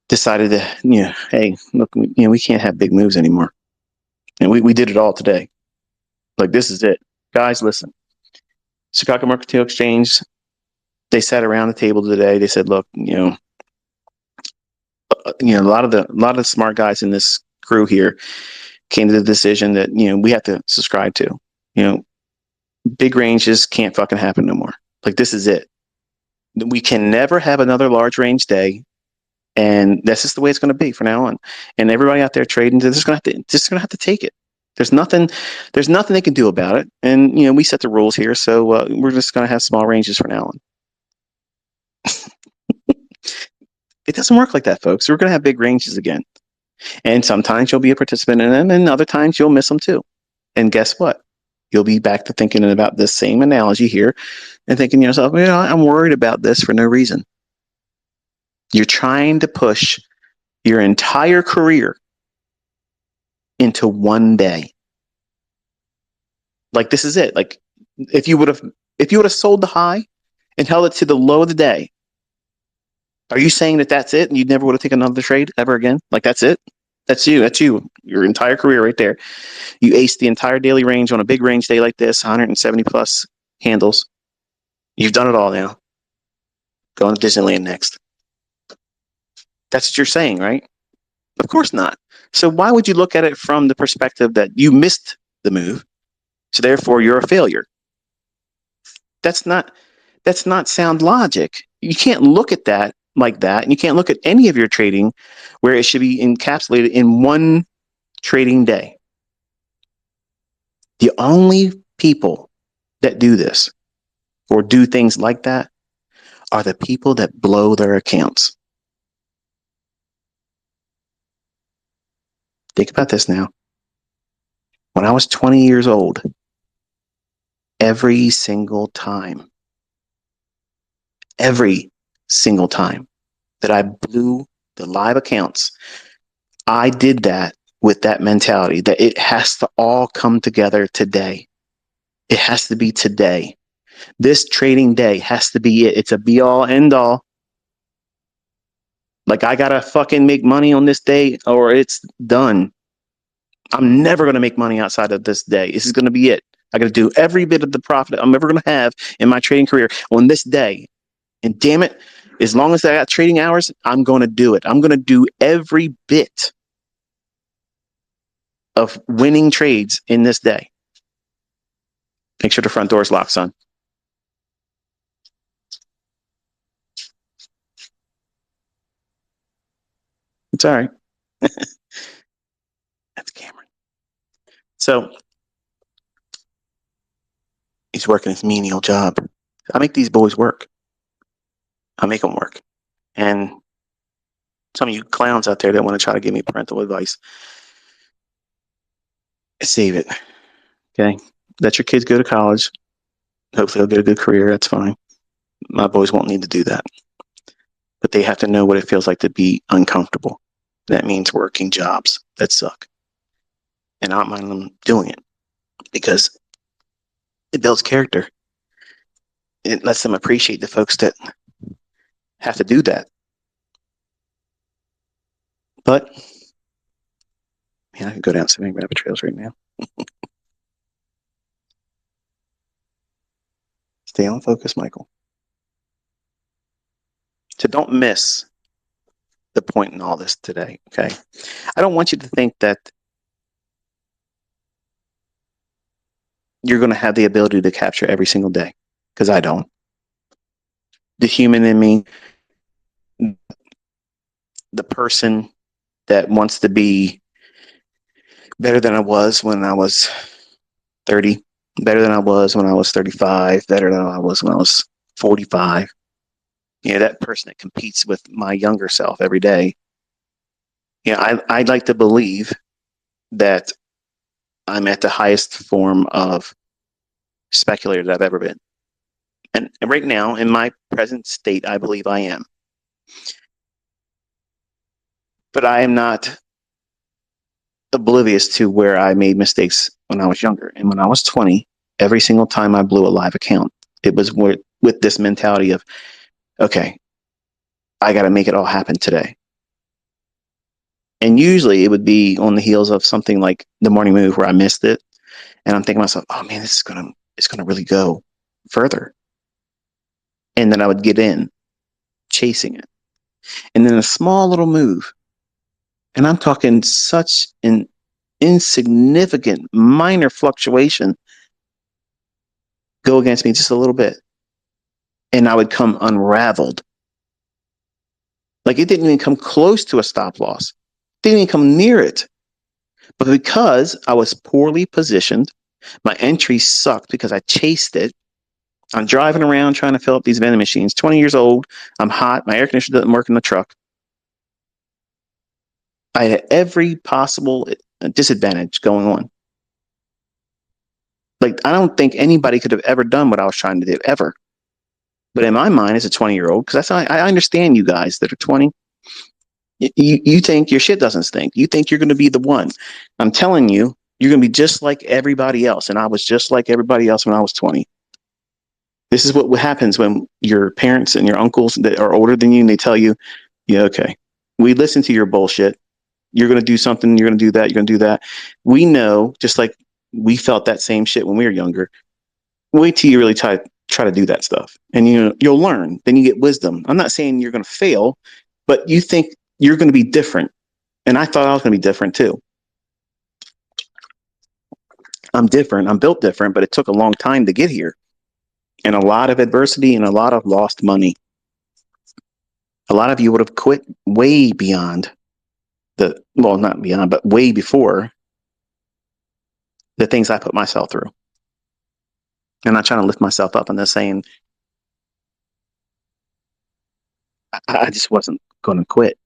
decided to, hey, look, we can't have big moves anymore. And we did it all today. Like, this is it. Guys, listen. Chicago Mercantile Exchange, they sat around the table today. They said, look, a lot of the smart guys in this crew here came to the decision that, we have to subscribe to. Big ranges can't fucking happen no more. Like, this is it. We can never have another large range day. And that's just the way it's going to be from now on. And everybody out there trading, they're just going to have to take it. There's nothing they can do about it. And, we set the rules here. So we're just going to have small ranges from now on. It doesn't work like that, folks. We're going to have big ranges again. And sometimes you'll be a participant in them, and other times you'll miss them too. And guess what? You'll be back to thinking about this same analogy here and thinking to yourself, I'm worried about this for no reason. You're trying to push your entire career into one day. Like, this is it. Like, if you would have sold the high and held it to the low of the day, are you saying that that's it and you never would have taken another trade ever again? Like, that's it? That's you. Your entire career right there. You aced the entire daily range on a big range day like this, 170 plus handles. You've done it all now. Going to Disneyland next. That's what you're saying, right? Of course not. So why would you look at it from the perspective that you missed the move, so therefore you're a failure? That's not sound logic. You can't look at that like that, and you can't look at any of your trading where it should be encapsulated in one trading day. The only people that do this or do things like that are the people that blow their accounts. Think about this now. When I was 20 years old, every single time that I blew the live accounts, I did that with that mentality that it has to all come together today. It has to be today. This trading day has to be it. It's a be all end all. Like, I gotta fucking make money on this day or it's done. I'm never going to make money outside of this day. This is going to be it. I got to do every bit of the profit I'm ever going to have in my trading career on this day. And damn it, as long as I got trading hours, I'm going to do it. I'm going to do every bit of winning trades in this day. Make sure the front door is locked, son. It's all right. That's Cameron. So he's working his menial job. I make these boys work. I make them work. And some of you clowns out there that want to try to give me parental advice, save it. Okay? Let your kids go to college. Hopefully they'll get a good career. That's fine. My boys won't need to do that. But they have to know what it feels like to be uncomfortable. That means working jobs that suck. And I don't mind them doing it because it builds character. It lets them appreciate the folks that have to do that. But man, I could go down so many rabbit trails right now. Stay on focus, Michael. So don't miss the point in all this today, okay? I don't want you to think that you're going to have the ability to capture every single day, because I don't. The human in me, the person that wants to be better than I was when I was 30, better than I was when I was 35, better than I was when I was 45. You know, that person that competes with my younger self every day. You know, I'd like to believe that I'm at the highest form of speculator that I've ever been. And right now, in my present state, I believe I am. But I am not oblivious to where I made mistakes when I was younger. And when I was 20, every single time I blew a live account, it was with this mentality of, okay, I got to make it all happen today. And usually it would be on the heels of something like the morning move where I missed it. And I'm thinking to myself, oh man, it's going to really go further. And then I would get in chasing it. And then a small little move. And I'm talking such an insignificant, minor fluctuation go against me just a little bit. And I would come unraveled. Like it didn't even come close to a stop loss. Didn't even come near it. But because I was poorly positioned, my entry sucked because I chased it. I'm driving around trying to fill up these vending machines. 20 years old. I'm hot. My air conditioner doesn't work in the truck. I had every possible disadvantage going on. Like, I don't think anybody could have ever done what I was trying to do, ever. But in my mind, as a 20-year-old, because I understand you guys that are 20, you think your shit doesn't stink. You think you're going to be the one. I'm telling you, you're going to be just like everybody else. And I was just like everybody else when I was 20. This is what happens when your parents and your uncles that are older than you, and they tell you, yeah, okay, we listen to your bullshit. You're going to do something. You're going to do that. You're going to do that. We know, just like we felt that same shit when we were younger. Wait till you really try to do that stuff, and you'll learn. Then you get wisdom. I'm not saying you're going to fail, but you think you're going to be different. And I thought I was going to be different too. I'm different. I'm built different, but it took a long time to get here, and a lot of adversity and a lot of lost money. A lot of you would have quit way beyond not beyond, but way before the things I put myself through. I'm not trying to lift myself up. I'm just saying I just wasn't going to quit.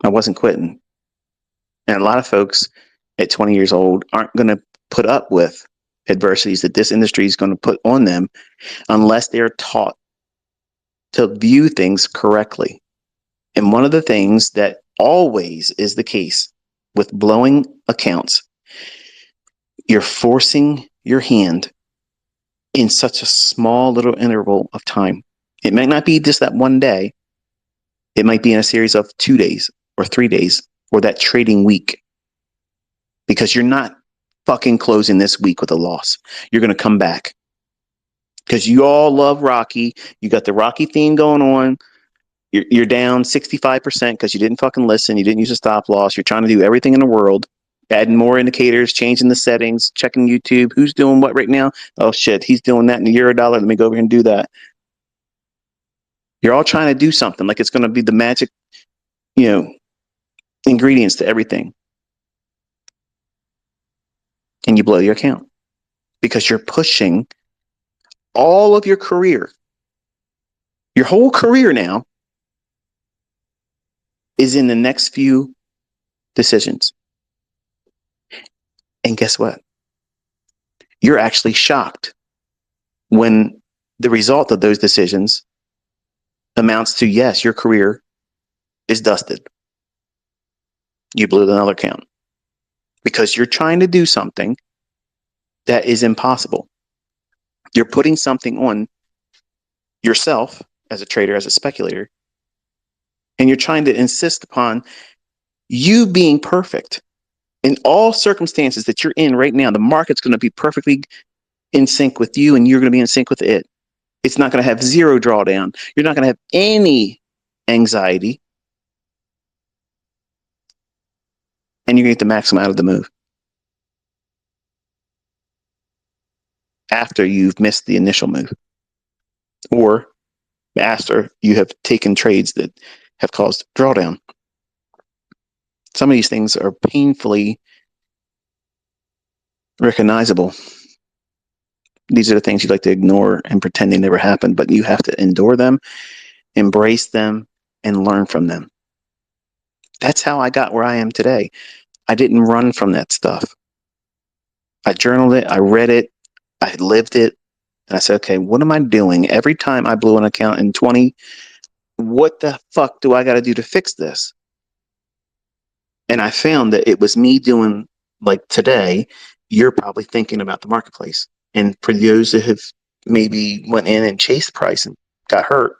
I wasn't quitting. And a lot of folks at 20 years old aren't going to put up with adversities that this industry is going to put on them unless they're taught to view things correctly. And one of the things that always is the case with blowing accounts, you're forcing your hand in such a small little interval of time. It might not be just that one day. It might be in a series of 2 days or 3 days or that trading week, because you're not fucking closing this week with a loss. You're going to come back because you all love Rocky. You got the Rocky theme going on. You're down 65% because you didn't fucking listen. You didn't use a stop loss. You're trying to do everything in the world, adding more indicators, changing the settings, checking YouTube. Who's doing what right now? Oh shit, he's doing that in the euro dollar. Let me go over here and do that. You're all trying to do something like it's going to be the magic, ingredients to everything. And you blow your account because you're pushing all of your career. Your whole career now is in the next few decisions. And guess what? You're actually shocked when the result of those decisions amounts to, yes, your career is dusted. You blew another account because you're trying to do something that is impossible. You're putting something on yourself as a trader, as a speculator, and you're trying to insist upon you being perfect in all circumstances that you're in right now. The market's going to be perfectly in sync with you, and you're going to be in sync with it. It's not going to have zero drawdown. You're not going to have any anxiety, and you're going to get the maximum out of the move after you've missed the initial move, or after you have taken trades that have caused drawdown. Some of these things are painfully recognizable. These are the things you like to ignore and pretend they never happened, but you have to endure them, embrace them, and learn from them. That's how I got where I am today. I didn't run from that stuff. I journaled it, I read it, I lived it, and I said, okay, what am I doing? Every time I blew an account in 20, what the fuck do I got to do to fix this? And I found that it was me doing, like today, you're probably thinking about the marketplace. And for those that have maybe went in and chased price and got hurt,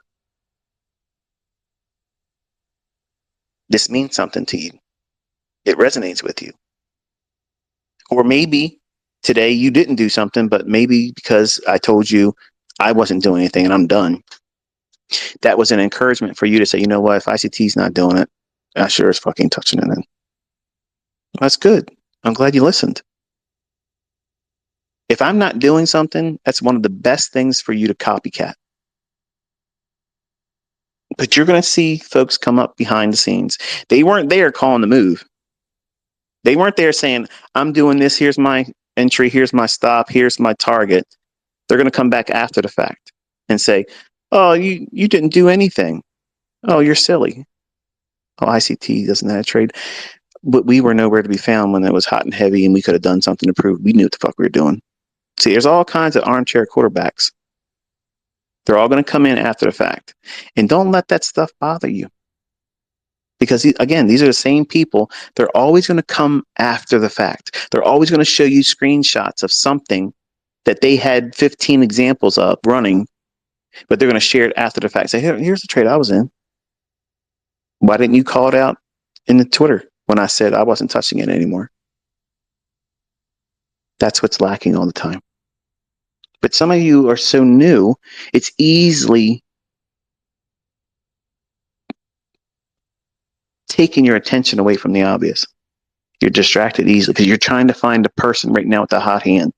this means something to you. It resonates with you. Or maybe today you didn't do something, but maybe because I told you I wasn't doing anything and I'm done, that was an encouragement for you to say, you know what, if ICT's not doing it, I sure is fucking touching it in. That's good. I'm glad you listened. If I'm not doing something, that's one of the best things for you to copycat. But you're going to see folks come up behind the scenes. They weren't there calling the move. They weren't there saying, I'm doing this. Here's my entry. Here's my stop. Here's my target. They're going to come back after the fact and say, oh, you didn't do anything. Oh, you're silly. Oh, ICT doesn't have a trade. But we were nowhere to be found when it was hot and heavy and we could have done something to prove we knew what the fuck we were doing. See, there's all kinds of armchair quarterbacks. They're all going to come in after the fact. And don't let that stuff bother you. Because, again, these are the same people. They're always going to come after the fact. They're always going to show you screenshots of something that they had 15 examples of running, but they're going to share it after the fact. Say, here's the trade I was in. Why didn't you call it out in the Twitter when I said I wasn't touching it anymore? That's what's lacking all the time. But some of you are so new, it's easily taking your attention away from the obvious. You're distracted easily because you're trying to find a person right now with a hot hand.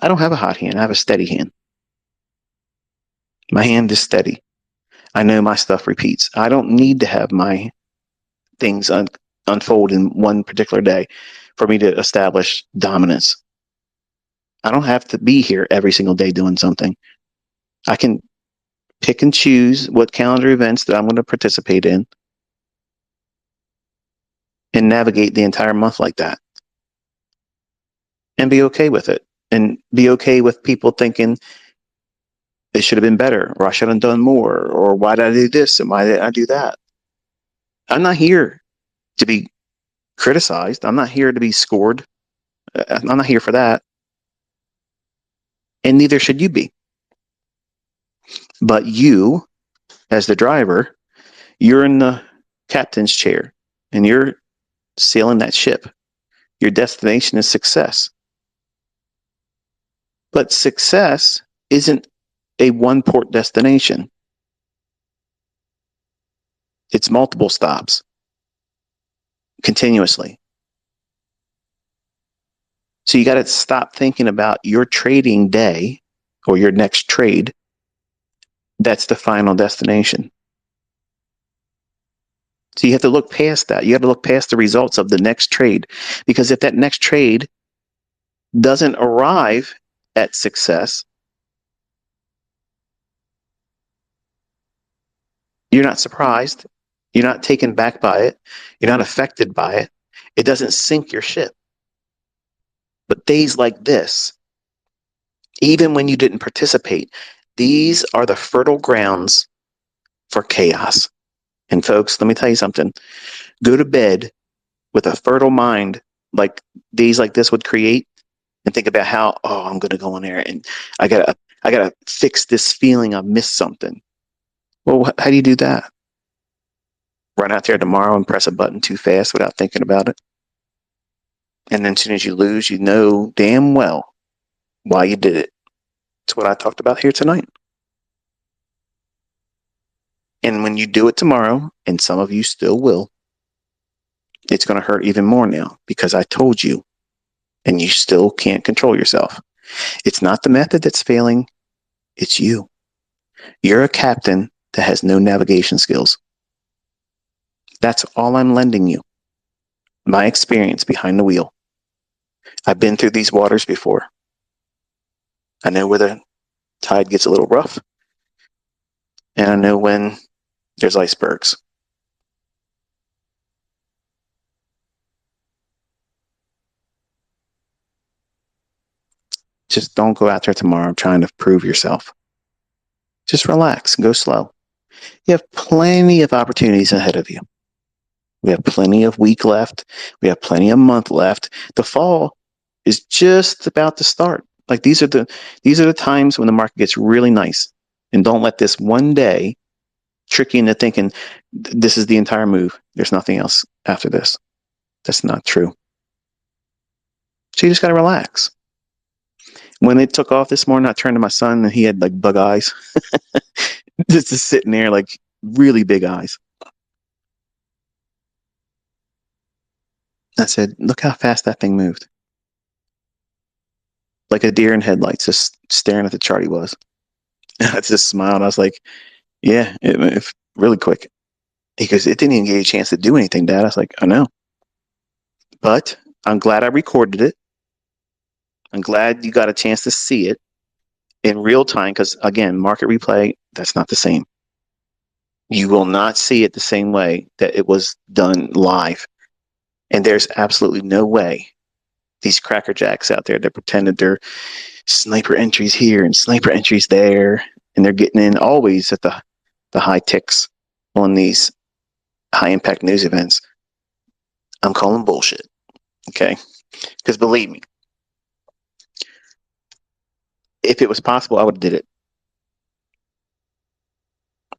I don't have a hot hand. I have a steady hand. My hand is steady. I know my stuff repeats. I don't need to have my things unfold in one particular day for me to establish dominance. I don't have to be here every single day doing something. I can pick and choose what calendar events that I'm going to participate in and navigate the entire month like that and be okay with it, and be okay with people thinking it should have been better, or I should have done more, or why did I do this and why did I do that? I'm not here to be criticized. I'm not here to be scored. I'm not here for that. And neither should you be. But you, as the driver, you're in the captain's chair and you're sailing that ship. Your destination is success. But success isn't a one-port destination. It's multiple stops continuously. So you got to stop thinking about your trading day or your next trade. That's the final destination. So you have to look past that. You have to look past the results of the next trade. Because if that next trade doesn't arrive at success, you're not surprised. You're not taken back by it. You're not affected by it. It doesn't sink your ship. But days like this, even when you didn't participate, these are the fertile grounds for chaos. And folks, let me tell you something. Go to bed with a fertile mind like days like this would create, and think about how, I'm going to go in there and I got to I got to fix this feeling I've missed something. Well, how do you do that? Run out there tomorrow and press a button too fast without thinking about it. And then as soon as you lose, you know damn well why you did it. It's what I talked about here tonight. And when you do it tomorrow, and some of you still will, it's going to hurt even more now because I told you, and you still can't control yourself. It's not the method that's failing. It's you. You're a captain that has no navigation skills. That's all I'm lending you. My experience behind the wheel. I've been through these waters before. I know where the tide gets a little rough, and I know when there's icebergs. Just don't go out there tomorrow trying to prove yourself. Just relax and go slow. You have plenty of opportunities ahead of you. We have plenty of week left. We have plenty of month left. The fall is just about to start. Like these are the times when the market gets really nice. And don't let this one day trick you into thinking this is the entire move. There's nothing else after this. That's not true. So you just got to relax. When it took off this morning, I turned to my son and he had like bug eyes. Just sitting there like really big eyes. I said, look how fast that thing moved. Like a deer in headlights, just staring at the chart he was. I just smiled. I was like, yeah, it really quick. He goes, it didn't even give you a chance to do anything, Dad. I was like, I know. But I'm glad I recorded it. I'm glad you got a chance to see it in real time because, again, market replay, that's not the same. You will not see it the same way that it was done live. And there's absolutely no way these crackerjacks out there that pretend that they're sniper entries here and sniper entries there, and they're getting in always at the high ticks on these high impact news events. I'm calling bullshit. Okay? Because believe me, if it was possible, I would have did it.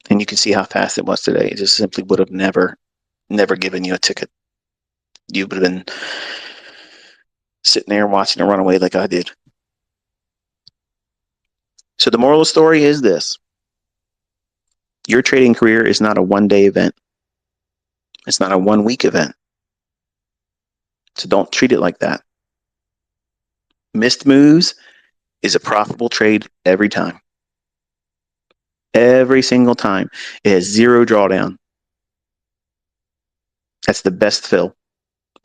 And you can see how fast it was today. It just simply would have never given you a ticket. You would have been sitting there watching it run away like I did. So the moral of the story is this. Your trading career is not a one-day event. It's not a one-week event. So don't treat it like that. Missed moves is a profitable trade every time. Every single time. It has zero drawdown. That's the best fill.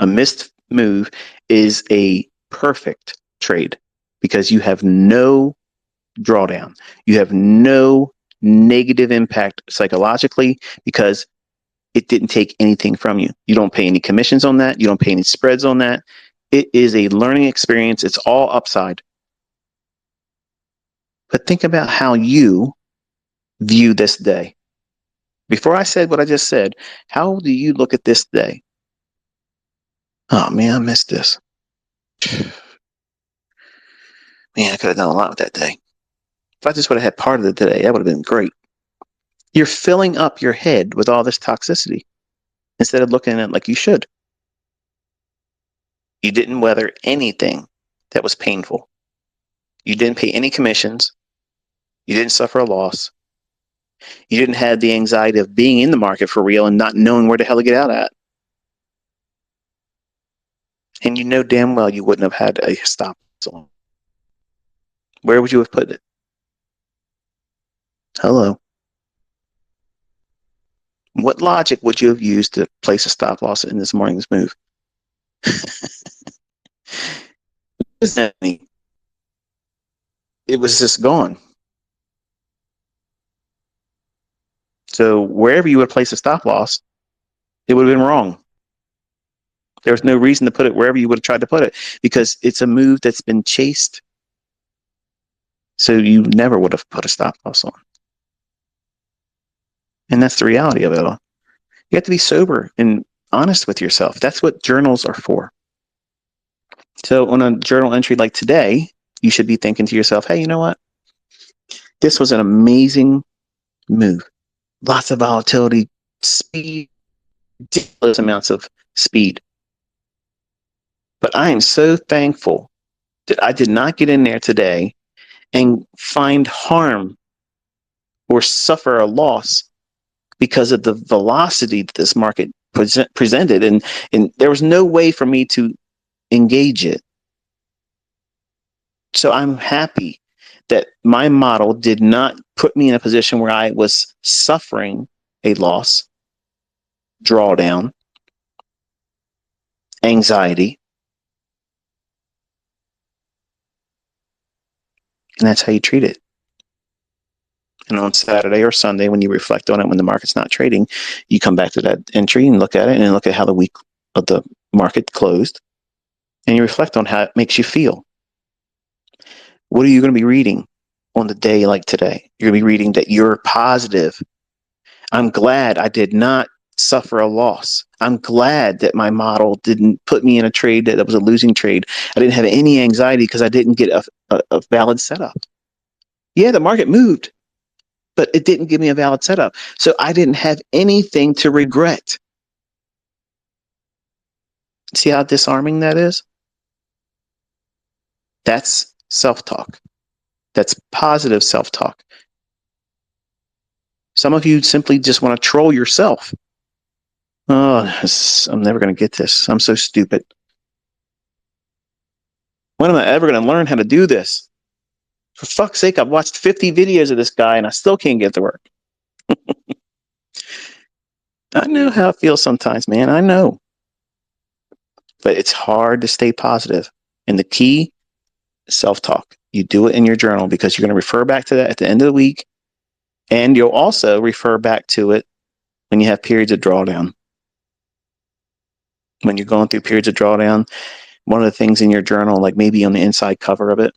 A missed move is a perfect trade because you have no drawdown. You have no negative impact psychologically because it didn't take anything from you. You don't pay any commissions on that. You don't pay any spreads on that. It is a learning experience. It's all upside. But think about how you view this day. Before I said what I just said, how do you look at this day? Oh man, I missed this. Man, I could have done a lot with that day. If I just would have had part of it today, that would have been great. You're filling up your head with all this toxicity instead of looking at it like you should. You didn't weather anything that was painful. You didn't pay any commissions. You didn't suffer a loss. You didn't have the anxiety of being in the market for real and not knowing where the hell to get out at. And you know damn well you wouldn't have had a stop on. Where would you have put it? Hello. What logic would you have used to place a stop loss in this morning's move? It was just gone. So wherever you would place a stop loss, it would have been wrong. There was no reason to put it wherever you would have tried to put it because it's a move that's been chased. So you never would have put a stop loss on. And that's the reality of it all. You have to be sober and honest with yourself. That's what journals are for. So on a journal entry like today, you should be thinking to yourself, hey, you know what? This was an amazing move. Lots of volatility, speed, ridiculous amounts of speed. But I am so thankful that I did not get in there today and find harm or suffer a loss because of the velocity that this market presented. And there was no way for me to engage it. So I'm happy that my model did not put me in a position where I was suffering a loss, drawdown, anxiety. And that's how you treat it. And on Saturday or Sunday, when you reflect on it, when the market's not trading, you come back to that entry and look at it and look at how the week of the market closed. And you reflect on how it makes you feel. What are you going to be reading on the day like today? You're going to be reading that you're positive. I'm glad I did not suffer a loss. I'm glad that my model didn't put me in a trade that was a losing trade. I didn't have any anxiety because I didn't get a valid setup. Yeah, the market moved, but it didn't give me a valid setup. So I didn't have anything to regret. See how disarming that is? That's self-talk. That's positive self-talk. Some of you simply just want to troll yourself. Oh, I'm never going to get this. I'm so stupid. When am I ever going to learn how to do this? For fuck's sake, I've watched 50 videos of this guy and I still can't get to work. I know how it feels sometimes, man. I know. But it's hard to stay positive. And the key, self-talk. You do it in your journal because you're going to refer back to that at the end of the week. And you'll also refer back to it when you have periods of drawdown. When you're going through periods of drawdown, one of the things in your journal, like maybe on the inside cover of it,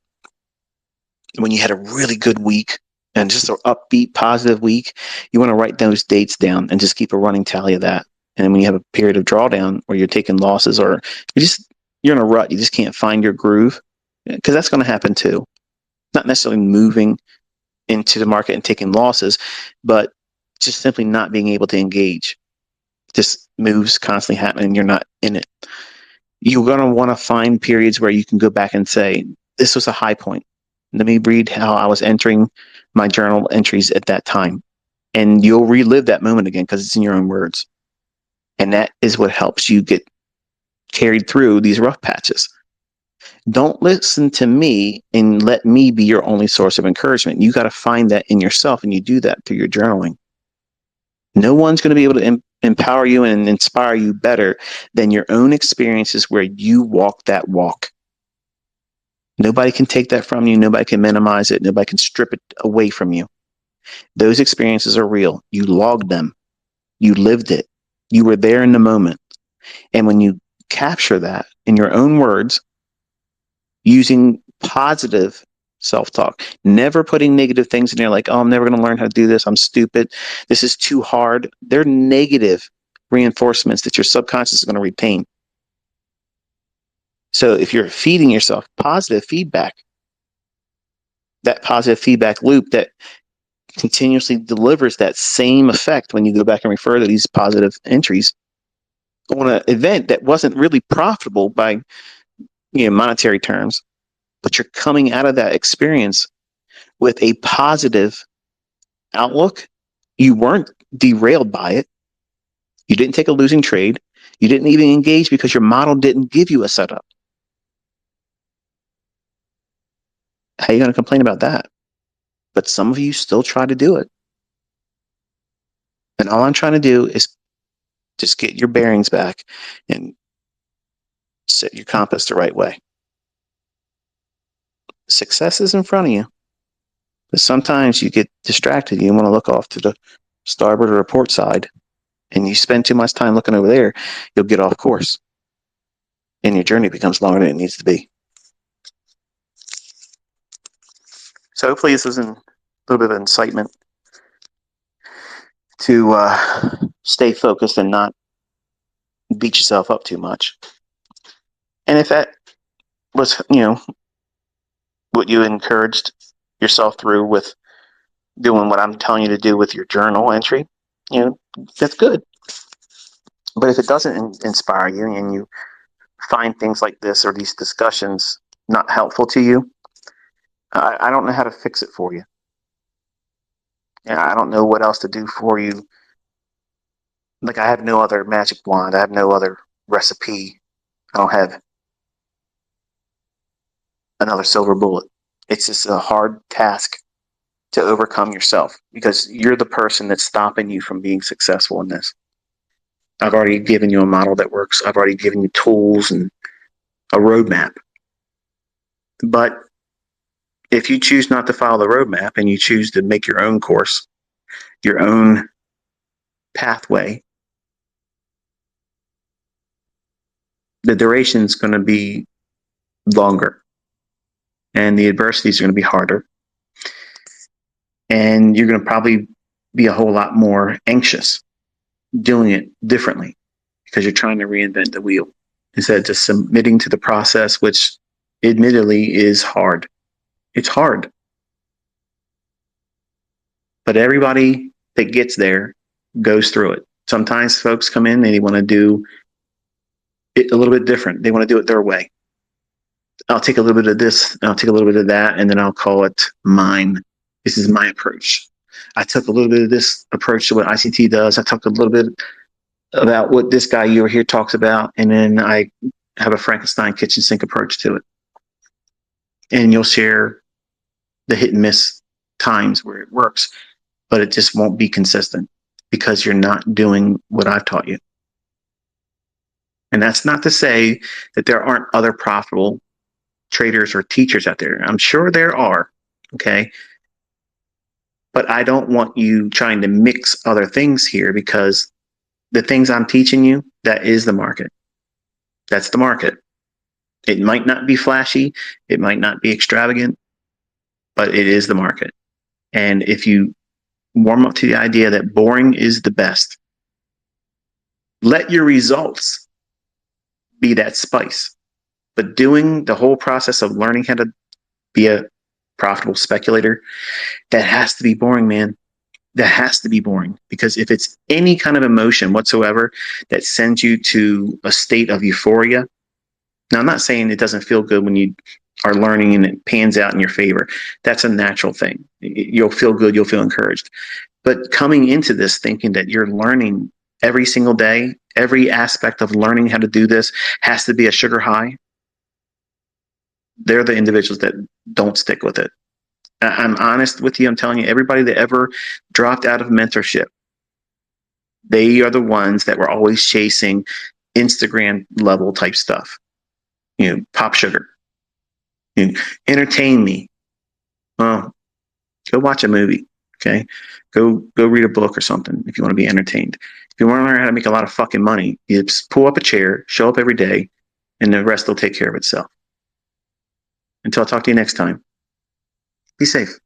when you had a really good week and just an upbeat, positive week, you want to write those dates down and just keep a running tally of that. And then when you have a period of drawdown where you're taking losses or you're in a rut, you just can't find your groove, because that's going to happen too. Not necessarily moving into the market and taking losses, but just simply not being able to engage. Just moves constantly happening. You're not in it. You're going to want to find periods where you can go back and say, this was a high point. Let me read how I was entering my journal entries at that time. And you'll relive that moment again because it's in your own words. And that is what helps you get carried through these rough patches. Don't listen to me and let me be your only source of encouragement. You got to find that in yourself, and you do that through your journaling. No one's going to be able to empower you and inspire you better than your own experiences where you walk that walk. Nobody can take that from you. Nobody can minimize it. Nobody can strip it away from you. Those experiences are real. You logged them. You lived it. You were there in the moment. And when you capture that in your own words, using positive self-talk, never putting negative things in there like, oh, I'm never going to learn how to do this. I'm stupid. This is too hard. They're negative reinforcements that your subconscious is going to retain. So if you're feeding yourself positive feedback, that positive feedback loop that continuously delivers that same effect when you go back and refer to these positive entries on an event that wasn't really profitable by monetary terms, but you're coming out of that experience with a positive outlook. You weren't derailed by it. You didn't take a losing trade. You didn't even engage because your model didn't give you a setup. How are you going to complain about that? But some of you still try to do it. And all I'm trying to do is just get your bearings back and set your compass the right way. Success is in front of you. But sometimes you get distracted. You want to look off to the starboard or port side, and you spend too much time looking over there, you'll get off course. And your journey becomes longer than it needs to be. So hopefully this was a little bit of incitement to stay focused and not beat yourself up too much. And if that was, what you encouraged yourself through with doing what I'm telling you to do with your journal entry, that's good. But if it doesn't inspire you and you find things like this or these discussions not helpful to you, I don't know how to fix it for you. I don't know what else to do for you. Like, I have no other magic wand. I have no other recipe. I don't have another silver bullet. It's just a hard task to overcome yourself because you're the person that's stopping you from being successful in this. I've already given you a model that works. I've already given you tools and a roadmap. But if you choose not to follow the roadmap and you choose to make your own course, your own pathway, the duration is going to be longer and the adversities are going to be harder. And you're going to probably be a whole lot more anxious doing it differently because you're trying to reinvent the wheel instead of just submitting to the process, which admittedly is hard. It's hard. But everybody that gets there goes through it. Sometimes folks come in and they want to do it a little bit different. They want to do it their way. I'll take a little bit of this, I'll take a little bit of that, and then I'll call it mine. This is my approach. I took a little bit of this approach to what ICT does. I talked a little bit about what this guy over here talks about, and then I have a Frankenstein kitchen sink approach to it. And you'll share the hit and miss times where it works, but it just won't be consistent because you're not doing what I've taught you. And that's not to say that there aren't other profitable traders or teachers out there. I'm sure there are, okay? But I don't want you trying to mix other things here because the things I'm teaching you, that is the market. That's the market. It might not be flashy. It might not be extravagant, but it is the market. And if you warm up to the idea that boring is the best, let your results be that spice. But doing the whole process of learning how to be a profitable speculator, that has to be boring, man. That has to be boring, because if it's any kind of emotion whatsoever that sends you to a state of euphoria, now I'm not saying it doesn't feel good when you are learning and it pans out in your favor. That's a natural thing. You'll feel good, you'll feel encouraged. But coming into this thinking that you're learning every single day, every aspect of learning how to do this has to be a sugar high, they're the individuals that don't stick with it. I'm honest with you. I'm telling you, everybody that ever dropped out of mentorship, they are the ones that were always chasing Instagram level type stuff. Pop sugar. Entertain me. Well, go watch a movie. Okay. Go read a book or something if you want to be entertained. If you want to learn how to make a lot of fucking money, you just pull up a chair, show up every day, and the rest will take care of itself. Until I talk to you next time, be safe.